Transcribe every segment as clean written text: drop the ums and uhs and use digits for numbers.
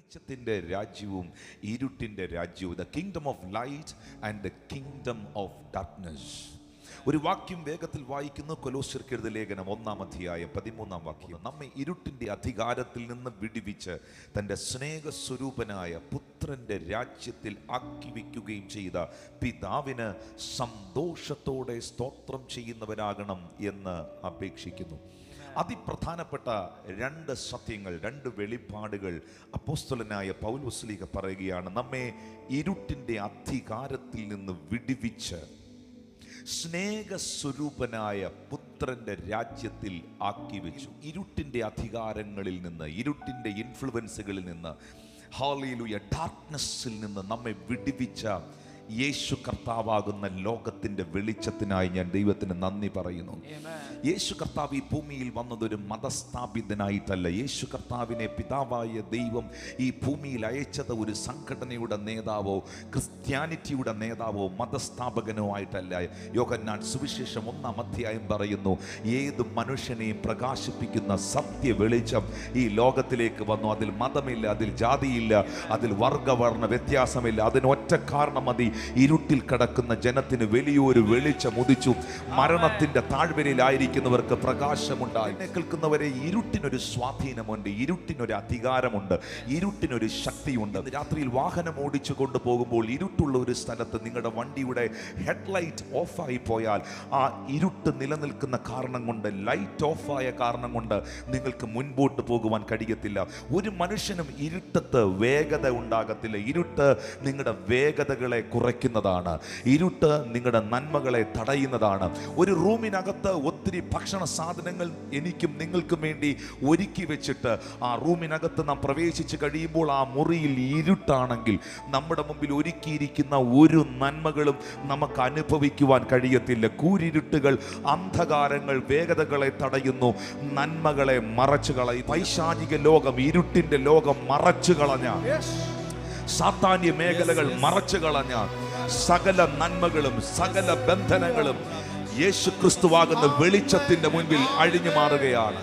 വെളിച്ചത്തിൻ്റെ രാജ്യവും ഇരുട്ടിൻ്റെ രാജ്യവും, the kingdom of light and the kingdom of darkness. ഒരു വാക്യം വേഗത്തിൽ വായിക്കുന്നു. കൊലോസ്യർക്ക് എഴുതിയ ലേഖനം 1-ാം അധ്യായം 13-ാം വാക്യം. നമ്മെ ഇരുട്ടിൻ്റെ അധികാരത്തിൽ നിന്ന് വിടുവിച്ച് തൻ്റെ സ്നേഹസ്വരൂപനായ പുത്രൻ്റെ രാജ്യത്തിൽ ആക്കി വയ്ക്കുകയും ചെയ്ത പിതാവിന് സന്തോഷത്തോടെ സ്തോത്രം ചെയ്യുന്നവരാകണം എന്ന് അപേക്ഷിക്കുന്നു. അതിപ്രധാനപ്പെട്ട രണ്ട് സത്യങ്ങൾ, രണ്ട് വെളിപ്പാടുകൾ അപ്പോസ്തലനായ പൗലോസ്ലീഹ പറയുകയാണ്. നമ്മെ ഇരുട്ടിൻ്റെ അധികാരത്തിൽ നിന്ന് വിടുവിച്ച് സ്നേഹസ്വരൂപനായ പുത്രന്റെ രാജ്യത്തിൽ ആക്കി വെച്ചു. ഇരുട്ടിൻ്റെ അധികാരങ്ങളിൽ നിന്ന്, ഇരുട്ടിൻ്റെ ഇൻഫ്ലുവൻസുകളിൽ നിന്ന്, ഹല്ലേലൂയ, ഡാർക്ക്നെസ്സിൽ നിന്ന് നമ്മെ വിടുവിച്ച യേശു കർത്താവാകുന്ന ലോകത്തിന്റെ വെളിച്ചത്തിനായി ഞാൻ ദൈവത്തിന് നന്ദി പറയുന്നു. യേശു കർത്താവ് ഈ ഭൂമിയിൽ വന്നതൊരു മതസ്ഥാപിതനായിട്ടല്ല. യേശു കർത്താവിനെ പിതാവായ ദൈവം ഈ ഭൂമിയിൽ അയച്ചത് ഒരു സംഘടനയുടെ നേതാവോ ക്രിസ്ത്യാനിറ്റിയുടെ നേതാവോ മതസ്ഥാപകനോ ആയിട്ടല്ല. യോഹന്നാൻ സുവിശേഷം 1-ാം അധ്യായം പറയുന്നു, ഏത് മനുഷ്യനെയും പ്രകാശിപ്പിക്കുന്ന സത്യ വെളിച്ചം ഈ ലോകത്തിലേക്ക് വന്നു. അതിൽ മതമില്ല, അതിൽ ജാതിയില്ല, അതിൽ വർഗവർണ്ണ വ്യത്യാസമില്ല. അതിനൊറ്റ കാരണം മതി, ഇരുട്ടിൽ കിടക്കുന്ന ജനത്തിന് വലിയൊരു വെളിച്ചം ഉദിച്ചു. മരണത്തിന്റെ താഴ്വരയിലായിരിക്കുന്നവർക്ക് പ്രകാശമുണ്ടായി. കേൾക്കുന്നവരെ, ഇരുട്ടിനൊരു സ്വാധീനമുണ്ട്, ഇരുട്ടിനൊരു അധികാരമുണ്ട്, ഇരുട്ടിനൊരു ശക്തിയുണ്ട്. രാത്രിയിൽ വാഹനം ഓടിച്ചു കൊണ്ടുപോകുമ്പോൾ ഇരുട്ടുള്ള ഒരു സ്ഥലത്ത് നിങ്ങളുടെ വണ്ടിയുടെ ഹെഡ്ലൈറ്റ് ഓഫായി പോയാൽ ആ ഇരുട്ട് നിലനിൽക്കുന്ന കാരണം കൊണ്ട്, ലൈറ്റ് ഓഫായ കാരണം കൊണ്ട് നിങ്ങൾക്ക് മുൻപോട്ട് പോകുവാൻ കഴിയത്തില്ല. ഒരു മനുഷ്യനും ഇരുട്ടത്ത് വേഗത ഉണ്ടാകത്തില്ല. ഇരുട്ട് നിങ്ങളുടെ വേഗതകളെ കുറയ്ക്കുന്നതാണ്. ഇരുട്ട് നിങ്ങളുടെ നന്മകളെ തടയുന്നതാണ്. ഒരു റൂമിനകത്ത് ഒത്തിരി ഭക്ഷണ സാധനങ്ങൾ എനിക്കും നിങ്ങൾക്കും വേണ്ടി ഒരുക്കി വെച്ചിട്ട് ആ റൂമിനകത്ത് നാം പ്രവേശിച്ച് കഴിയുമ്പോൾ ആ മുറിയിൽ ഇരുട്ടാണെങ്കിൽ നമ്മുടെ മുമ്പിൽ ഒരുക്കിയിരിക്കുന്ന ഒരു നന്മകളും നമുക്ക് അനുഭവിക്കുവാൻ കഴിയത്തില്ല. കൂരിരുട്ടുകൾ, അന്ധകാരങ്ങൾ വേഗതകളെ തടയുന്നു, നന്മകളെ മറച്ചു കളയും. പൈശാചിക ലോകം, ഇരുട്ടിന്റെ ലോകം മറച്ചു കളഞ്ഞ, സാത്താന്യ മേഖലകൾ മറച്ചു കളഞ്ഞ സകല നന്മകളും സകല ബന്ധനങ്ങളും യേശു ക്രിസ്തുവാകുന്ന വെളിച്ചത്തിന്റെ മുൻപിൽ അഴിഞ്ഞു മാറുകയാണ്.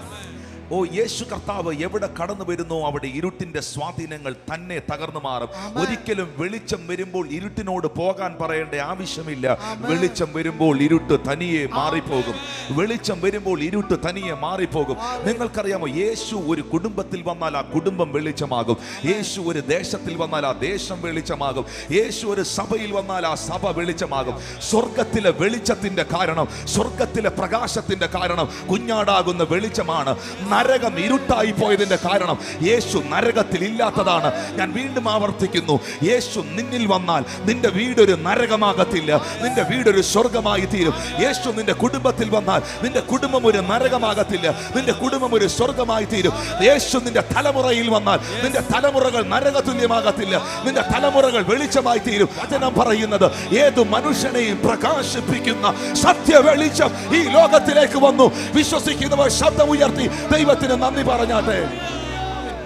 ഓ, യേശു കർത്താവ് എവിടെ കടന്നു വരുന്നോ അവിടെ ഇരുട്ടിന്റെ സ്വാധീനങ്ങൾ തന്നെ തകർന്നു മാറും. ഒരിക്കലും വെളിച്ചം വരുമ്പോൾ ഇരുട്ടിനോട് പോകാൻ പറയേണ്ട ആവശ്യമില്ല. വെളിച്ചം വരുമ്പോൾ ഇരുട്ട് തനിയെ മാറിപ്പോകും. വെളിച്ചം വരുമ്പോൾ ഇരുട്ട് തനിയെ മാറിപ്പോകും. നിങ്ങൾക്കറിയാമോ, യേശു ഒരു കുടുംബത്തിൽ വന്നാൽ ആ കുടുംബം വെളിച്ചമാകും. യേശു ഒരു ദേശത്തിൽ വന്നാൽ ആ ദേശം വെളിച്ചമാകും. യേശു ഒരു സഭയിൽ വന്നാൽ ആ സഭ വെളിച്ചമാകും. സ്വർഗത്തിലെ വെളിച്ചത്തിന്റെ കാരണം, സ്വർഗത്തിലെ പ്രകാശത്തിന്റെ കാരണം കുഞ്ഞാടാകുന്ന വെളിച്ചമാണ്. നരകം ഇരുട്ടായി പോയതിന്റെ കാരണം യേശു നരകത്തിൽ ഇല്ലാത്തതാണ്. ഞാൻ വീണ്ടും ആവർത്തിക്കുന്നു, യേശു നിന്നിൽ വന്നാൽ നിന്റെ വീടൊരു നരകമാകത്തില്ല, നിന്റെ വീടൊരു സ്വർഗമായി തീരും. യേശു നിന്റെ കുടുംബത്തിൽ വന്നാൽ നിന്റെ കുടുംബം ഒരു നരകമാകത്തില്ല, നിന്റെ കുടുംബം ഒരു സ്വർഗമായി തീരും. യേശു നിന്റെ തലമുറയിൽ വന്നാൽ നിന്റെ തലമുറകൾ നരകതുല്യമാകത്തില്ല, നിന്റെ തലമുറകൾ വെളിച്ചമായി തീരും. വചനം പറയുന്നത്, ഏതു മനുഷ്യനെയും പ്രകാശിപ്പിക്കുന്ന സത്യ വെളിച്ചം ഈ ലോകത്തിലേക്ക് വന്നു. വിശ്വസിക്കുന്നവർ ശബ്ദമുയർത്തി ദൈവത്തിന് നന്ദി പറഞ്ഞാട്ടെ.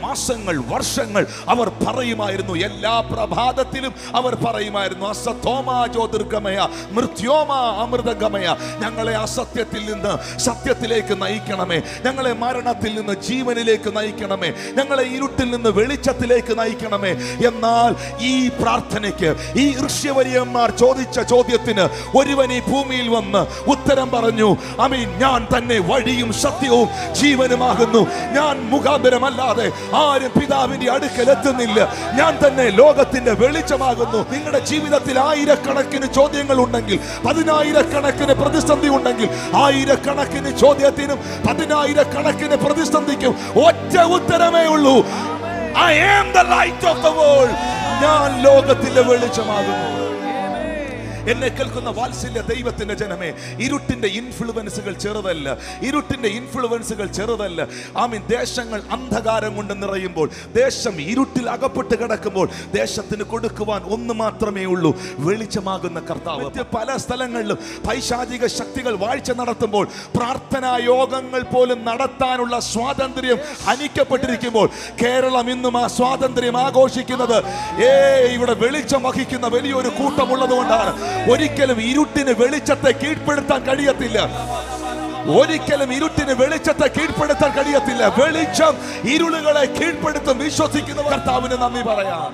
മാസങ്ങൾ, വർഷങ്ങൾ അവർ പറയുമായിരുന്നു, എല്ലാ പ്രഭാതത്തിലും അവർ പറയുമായിരുന്നു, അസതോമാ ജ്യോതിർഗമയ മൃത്യോമാ അമൃതഗമയ. ഞങ്ങളെ അസത്യത്തിൽ നിന്ന് സത്യത്തിലേക്ക് നയിക്കണമേ, ഞങ്ങളെ മരണത്തിൽ നിന്ന് ജീവനിലേക്ക് നയിക്കണമേ, ഞങ്ങളെ ഇരുട്ടിൽ നിന്ന് വെളിച്ചത്തിലേക്ക് നയിക്കണമേ. എന്നാൽ ഈ പ്രാർത്ഥനയ്ക്ക്, ഈ ഋഷ്യവര്യന്മാർ ചോദിച്ച ചോദ്യത്തിന് ഒരുവൻ ഈ ഭൂമിയിൽ വന്ന് ഉത്തരം പറഞ്ഞു. ആമീൻ. ഞാൻ തന്നെ വഴിയും സത്യവും ജീവനുമാകുന്നു. ഞാൻ മുഖാന്തരമല്ലാതെ ആരും പിതാവിന്റെ അടുക്കൽ എത്തുന്നില്ല. ഞാൻ തന്നെ ലോകത്തിന്റെ വെളിച്ചമാകുന്നു. നിങ്ങളുടെ ജീവിതത്തിൽ ആയിരക്കണക്കിന് ചോദ്യങ്ങൾ ഉണ്ടെങ്കിൽ, 10,000-കണക്കിന് പ്രതിസന്ധി ഉണ്ടെങ്കിൽ, 1000-കണക്കിന് ചോദ്യത്തിനും 10,000-കണക്കിന് പ്രതിസന്ധിക്കും ഒറ്റ ഉത്തരമേ ഉള്ളൂ. I am the light of the world. ഞാൻ ലോകത്തിന്റെ വെളിച്ചമാകുന്നു. എന്നെ കേൾക്കുന്ന വാത്സല്യ ദൈവത്തിന്റെ ജനമേ, ഇരുട്ടിന്റെ ഇൻഫ്ലുവൻസുകൾ ചെറുതല്ല, ഇരുട്ടിന്റെ ഇൻഫ്ലുവൻസുകൾ ചെറുതല്ല. ആമീൻ. ദേശങ്ങൾ അന്ധകാരം കൊണ്ട് നിറയുമ്പോൾ, ദേശം ഇരുട്ടിൽ അകപ്പെട്ട് കിടക്കുമ്പോൾ ദേശത്തിന് കൊടുക്കുവാൻ ഒന്ന് മാത്രമേ ഉള്ളൂ, വെളിച്ചമാകുന്ന കർത്താവ്. പല സ്ഥലങ്ങളിലും പൈശാചിക ശക്തികൾ വാഴ്ച നടത്തുമ്പോൾ, പ്രാർത്ഥനാ യോഗങ്ങൾ പോലും നടത്താനുള്ള സ്വാതന്ത്ര്യം ഹനിക്കപ്പെട്ടിരിക്കുമ്പോൾ, കേരളം ഇന്നും ആ സ്വാതന്ത്ര്യം ആഘോഷിക്കുന്നത് ഇവിടെ വെളിച്ചം വഹിക്കുന്ന വലിയൊരു കൂട്ടമുള്ളത് കൊണ്ടാണ്. ഒരിക്കലും ഇരുട്ടിന് വെളിച്ചത്തെ കീഴ്പ്പെടുത്താൻ കഴിയത്തില്ല. ഒരിക്കലും ഇരുട്ടിന് വെളിച്ചത്തെ കീഴ്പ്പെടുത്താൻ കഴിയത്തില്ല. വെളിച്ചം ഇരുളുകളെ കീഴ്പ്പെടുത്തും. വിശ്വസിക്കുന്ന കർത്താവിന് നന്ദി പറയാം.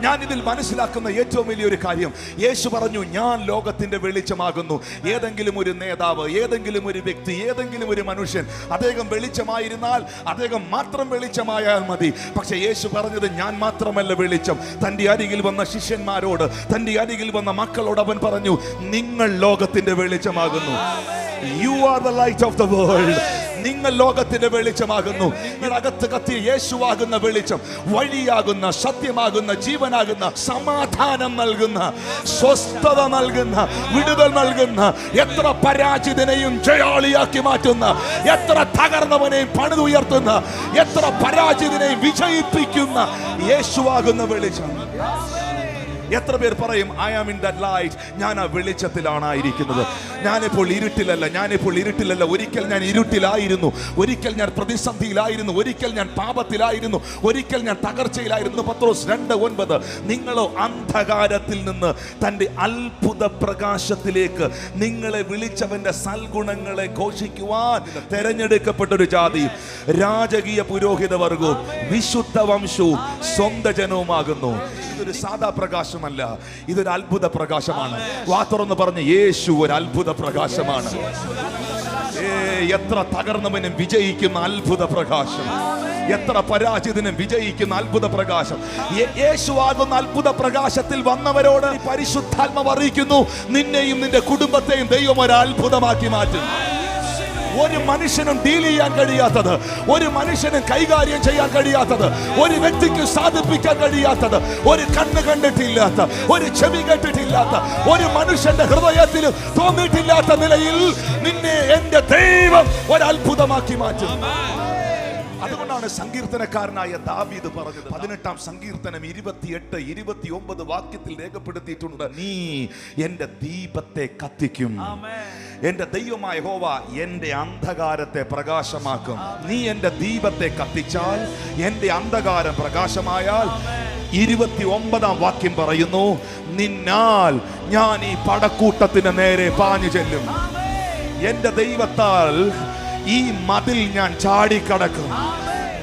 ഞാൻ ഇതിൽ മനസ്സിലാക്കുന്ന ഏറ്റവും വലിയൊരു കാര്യം, യേശു പറഞ്ഞു ഞാൻ ലോകത്തിന്റെ വെളിച്ചമാകുന്നു. ഏതെങ്കിലും ഒരു നേതാവ്, ഏതെങ്കിലും ഒരു വ്യക്തി, ഏതെങ്കിലും ഒരു മനുഷ്യൻ അദ്ദേഹം വെളിച്ചമായിരുന്നാൽ അദ്ദേഹം മാത്രം വെളിച്ചമായാൽ മതി. പക്ഷെ യേശു പറഞ്ഞത് ഞാൻ മാത്രമല്ല വെളിച്ചം. തന്റെ അരികിൽ വന്ന ശിഷ്യന്മാരോട്, തന്റെ അരികിൽ വന്ന മക്കളോട് അവൻ പറഞ്ഞു, നിങ്ങൾ ലോകത്തിന്റെ വെളിച്ചമാകുന്നു. You are the light of the world. നിങ്ങൾ ലോകത്തിന്റെ വെളിച്ചമാകുന്നു. ഇതിനകത്ത് കത്തിയ യേശുവാകുന്ന വെളിച്ചം വഴിയാകുന്ന, സത്യമാകുന്ന, ജീവനാകുന്ന, സമാധാനം നൽകുന്ന, സ്വസ്ഥത നൽകുന്ന, വിടുതൽ നൽകുന്ന, എത്ര പരാജിതനെയും ജയാളിയാക്കി മാറ്റുന്ന, എത്ര തകർന്നവനെയും പണിതുയർത്തുന്ന, എത്ര പരാജിതനെയും വിജയിപ്പിക്കുന്ന യേശുവാകുന്ന വെളിച്ചം. എത്ര പേർ പറയും I am in that light, ഞാൻ ആ വെളിച്ചത്തിലാണ് ആയിരിക്കുന്നത്. ഞാനിപ്പോൾ ഇരുട്ടിലല്ല. ഒരിക്കൽ ഞാൻ ഇരുട്ടിലായിരുന്നു, ഒരിക്കൽ ഞാൻ പ്രതിസന്ധിയിലായിരുന്നു, ഒരിക്കൽ ഞാൻ പാപത്തിലായിരുന്നു, ഒരിക്കൽ ഞാൻ തകർച്ചയിലായിരുന്നു. പത്രോസ് 2:9 നിങ്ങളോ അന്ധകാരത്തിൽ നിന്ന് തന്റെ അത്ഭുത പ്രകാശത്തിലേക്ക് നിങ്ങളെ വിളിച്ചവന്റെ സൽഗുണങ്ങളെ ഘോഷിക്കുവാൻ തെരഞ്ഞെടുക്കപ്പെട്ടൊരു ജാതിയും രാജകീയ പുരോഹിത വർഗവും വിശുദ്ധ വംശവും സ്വന്തം ജനവുമാകുന്നു. ഇതൊരു സാധാ പ്രകാശമല്ല, ഇതൊരു അത്ഭുത പ്രകാശമാണ്. വാ തുറന്ന് പറഞ്ഞ് യേശു ഒരു അത്ഭുത പ്രകാശമാണ്. എത്ര തകർന്നവനും വിജയിക്കുന്ന അത്ഭുത പ്രകാശം, എത്ര പരാജിതനും വിജയിക്കുന്ന അത്ഭുത പ്രകാശം. യേശു ആകുന്ന അത്ഭുത പ്രകാശത്തിൽ വന്നവരോട് പരിശുദ്ധാത്മാവ് അറിയിക്കുന്നു, നിന്നെയും നിന്റെ കുടുംബത്തെയും ദൈവം ഒരു അത്ഭുതമാക്കി മാറ്റും. ഒരു മനുഷ്യനും ഡീൽ ചെയ്യാൻ കഴിയാത്തത്, ഒരു മനുഷ്യനും കൈകാര്യം ചെയ്യാൻ കഴിയാത്തത്, ഒരു വ്യക്തിക്ക് സാധിപ്പിക്കാൻ കഴിയാത്തത്, ഒരു കണ്ണ് കണ്ടിട്ടില്ലാത്ത, ഒരു ചെവി കേട്ടിട്ടില്ലാത്ത, ഒരു മനുഷ്യന്റെ ഹൃദയത്തിൽ തോന്നിയിട്ടില്ലാത്ത നിലയിൽ നിന്നെ എന്റെ ദൈവം ഒരു അത്ഭുതമാക്കി മാറ്റും. അതുകൊണ്ടാണ് സങ്കീർത്തനക്കാരനായ ദാവീദ് പറഞ്ഞത്, 18-ാം സങ്കീർത്തനം 28-29 വാക്യത്തിൽ രേഖപ്പെടുത്തിയിട്ടുണ്ട്, നീ എന്റെ ദീപത്തെ കത്തിക്കും. എന്റെ ദൈവമായ യഹോവ എന്റെ അന്ധകാരത്തെ പ്രകാശമാക്കും. നീ എന്റെ ദീപത്തെ കത്തിച്ചാൽ എന്റെ അന്ധകാരം പ്രകാശമായാൽ. 29-ാം വാക്യം പറയുന്നു, നിന്നാൽ ഞാൻ ഈ പടക്കൂട്ടത്തിന് നേരെ പാഞ്ഞു ചെല്ലും. എന്റെ ദൈവത്താൽ ഈ മതിൽ ഞാൻ ചാടിക്കടക്കും.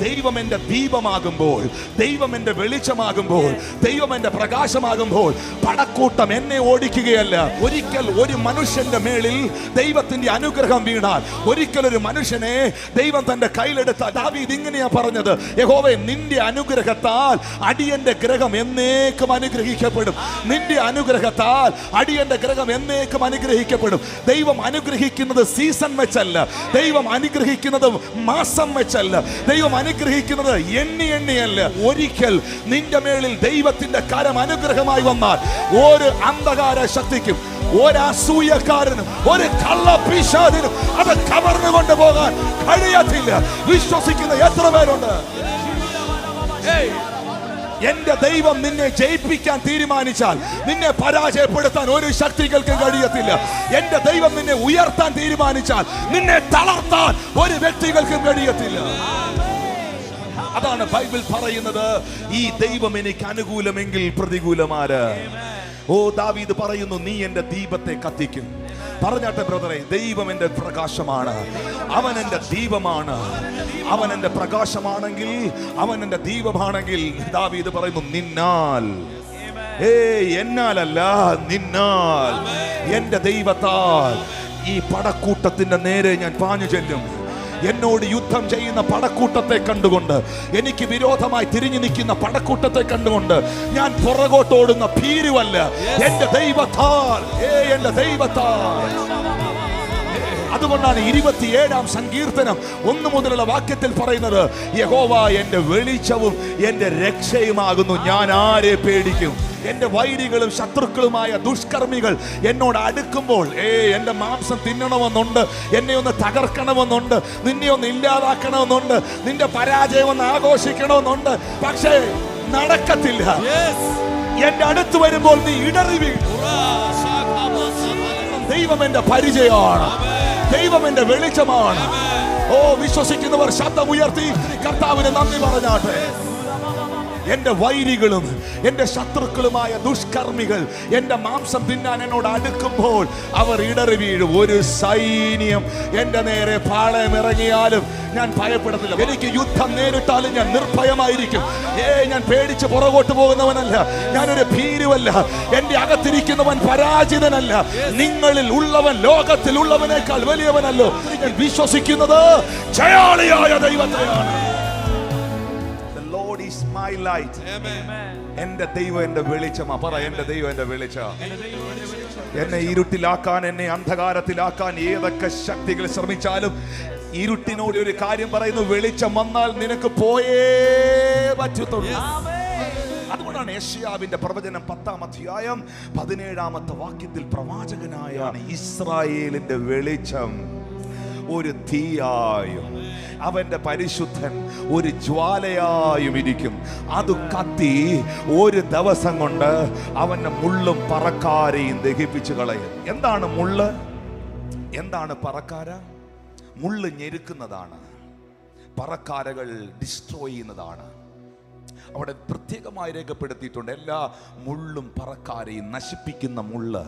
ദൈവം എന്റെ ദീപമാകുമ്പോൾ, ദൈവം എന്റെ വെളിച്ചമാകുമ്പോൾ, ദൈവം എന്റെ പ്രകാശമാകുമ്പോൾ പടക്കൂട്ടം എന്നെ ഓടിക്കുകയല്ല. ഒരിക്കൽ ഒരു മനുഷ്യന്റെ മേളിൽ ദൈവത്തിന്റെ അനുഗ്രഹം വീണാൽ, ഒരിക്കൽ ഒരു മനുഷ്യനെ ദൈവം തന്റെ കയ്യിലെടുത്ത ദാവീദ് ഇങ്ങനെയാ പറഞ്ഞത്, യഹോവേ നിന്റെ അനുഗ്രഹത്താൽ അടിയന്റെ ഗ്രഹം എന്നേക്കും അനുഗ്രഹിക്കപ്പെടും. നിന്റെ അനുഗ്രഹത്താൽ അടിയന്റെ ഗ്രഹം എന്നേക്കും അനുഗ്രഹിക്കപ്പെടും. ദൈവം അനുഗ്രഹിക്കുന്നത് സീസൺ വെച്ചല്ല, ദൈവം അനുഗ്രഹിക്കുന്നത് മാസം വെച്ചല്ല, ദൈവം അനുഗ്രഹിക്കുന്നത് എണ്ണിയല്ല. ഒരിക്കൽ നിന്റെ മേളിൽ ദൈവത്തിന്റെ കരം അനുഗ്രഹമായി വന്നാൽ ഒരു അന്ധകാര ശക്തിക്കും, ഒരു അസൂയക്കാരനും, ഒരു കള്ളപ്പിശാചിനും അത് കവർന്നു കൊണ്ടുപോകാൻ കഴിയത്തില്ല. വിശ്വസിക്കുന്ന എത്ര പേരുണ്ട്? എന്റെ ദൈവം നിന്നെ ജയിപ്പിക്കാൻ തീരുമാനിച്ചാൽ നിന്നെ പരാജയപ്പെടുത്താൻ ഒരു ശക്തികൾക്കും കഴിയത്തില്ല. എന്റെ ദൈവം നിന്നെ ഉയർത്താൻ തീരുമാനിച്ചാൽ നിന്നെ തളർത്താൻ ഒരു വ്യക്തികൾക്കും കഴിയത്തില്ല. അതാണ് ബൈബിൾ പറയുന്നത്, ഈ ദൈവം എനിക്ക് അനുകൂലമെങ്കിൽ പ്രതികൂലമാര്. ഓ ദാവീദ് പറയുന്നു, നീ എന്റെ ദീപത്തെ കത്തിക്കും. പറഞ്ഞാട്ടെ ബ്രദറെ, ദൈവം എന്റെ പ്രകാശമാണ്, അവൻ എന്റെ ദീപമാണ്. അവൻ എന്റെ പ്രകാശമാണെങ്കിൽ, അവൻ എന്റെ ദീപമാണെങ്കിൽ, ദാവീദ് പറയുന്നു, നിന്നാൽ, എന്നാലല്ല, നിന്നാൽ എന്റെ ദൈവത്താൽ ഈ പടക്കൂട്ടത്തിന്റെ നേരെ ഞാൻ പാഞ്ഞു ചെല്ലും. എന്നോട് യുദ്ധം ചെയ്യുന്ന പടക്കൂട്ടത്തെ കണ്ടുകൊണ്ട്, എനിക്ക് വിരോധമായി തിരിഞ്ഞു നിൽക്കുന്ന പടക്കൂട്ടത്തെ കണ്ടുകൊണ്ട് ഞാൻ പുറകോട്ടോടുന്ന ഭീരുവല്ല. എന്റെ ദൈവത്താൽ, എന്റെ ദൈവത്താൽ. അതുകൊണ്ടാണ് 27-ാം സങ്കീർത്തനം 1 മുതലുള്ള വാക്യത്തിൽ പറയുന്നത്, യഹോവ എന്റെ വെളിച്ചവും എന്റെ രക്ഷയുമാകുന്നു, ഞാൻ ആരെ പേടിക്കും? എന്റെ വൈരികളും ശത്രുക്കളുമായ ദുഷ്കർമ്മികൾ എന്നോട് അടുക്കുമ്പോൾ, എന്റെ മാംസം തിന്നണമെന്നുണ്ട്, എന്നെ ഒന്ന് തകർക്കണമെന്നുണ്ട്, നിന്നെ ഒന്ന് ഇല്ലാതാക്കണമെന്നുണ്ട്, നിന്റെ പരാജയം ഒന്ന് ആഘോഷിക്കണമെന്നുണ്ട്. പക്ഷേ നടക്കത്തില്ല. എന്റെ അടുത്ത് വരുമ്പോൾ നീ ഇടറി വീഴും. ദൈവം എന്റെ പരിചയമാണ്, ദൈവം എന്റെ വെളിച്ചമാണ്. ഓ വിശ്വസിക്കുന്നവർ ശബ്ദം ഉയർത്തി കർത്താവിന് നന്ദി പറഞ്ഞാട്ടെ. എന്റെ വൈരികളും എന്റെ ശത്രുക്കളുമായ ദുഷ്കർമ്മികൾ എന്റെ മാംസം തിന്നാൻ എന്നോട് അടുക്കുമ്പോൾ അവർ ഇടറി വീഴും. ഒരു സൈന്യം എന്റെ നേരെ പാളയം ഇറങ്ങിയാലും ഞാൻ ഭയപ്പെടത്തില്ല. എനിക്ക് യുദ്ധം നേരിട്ടാലും ഞാൻ നിർഭയമായിരിക്കും. ഞാൻ പേടിച്ച് പുറകോട്ട് പോകുന്നവനല്ല, ഞാനൊരു ഭീരുവല്ല. എന്റെ അകത്തിരിക്കുന്നവൻ പരാജിതനല്ല. നിങ്ങളിൽ ഉള്ളവൻ ലോകത്തിൽ ഉള്ളവനേക്കാൾ വലിയവനല്ലോ. ഞാൻ വിശ്വസിക്കുന്നത് ജയാളിയായ ദൈവത്തെയാണ്. The Lord is my light. എന്റെ ദൈവം എന്റെ വെളിച്ചമാ. പറ, എന്റെ ദൈവം എന്റെ വെളിച്ചം. എന്നെ ഇരുട്ടിലാക്കാൻ, എന്നെ അന്ധകാരത്തിലാക്കാൻ ഏതൊക്കെ ശക്തികൾ ശ്രമിച്ചാലും ഇരുട്ടിനോട് ഒരു കാര്യം പറയുന്നു: വെളിച്ചം വന്നാൽ നിനക്ക് പോയേ പറ്റത്തുള്ളൂ. അതുകൊണ്ടാണ് യെശയ്യാവിന്റെ പ്രവചനം 10-ാം അധ്യായം 17-ാമത്തെ വാക്യത്തിൽ പ്രവാചകനായ ഇസ്രായേലിന്റെ വെളിച്ചം ഒരു തീയായും അവന്റെ പരിശുദ്ധൻ ഒരു ജ്വാലയായും ഇരിക്കും. അത് കത്തി ഒരു ദിവസം കൊണ്ട് അവന്റെ മുള്ളും പറക്കാരെയും ദഹിപ്പിച്ചു കളയും. എന്താണ് മുള്ള്? എന്താണ് പറക്കാര? മുള്ള് ഞെരുക്കുന്നതാണ്, പറക്കാരകൾ ഡിസ്ട്രോയ് ചെയ്യുന്നതാണ്. അവിടെ പ്രത്യേകമായി രേഖപ്പെടുത്തിയിട്ടുണ്ട് എല്ലാ മുള്ളും പറക്കാരെയും നശിപ്പിക്കുന്ന മുള്ള്.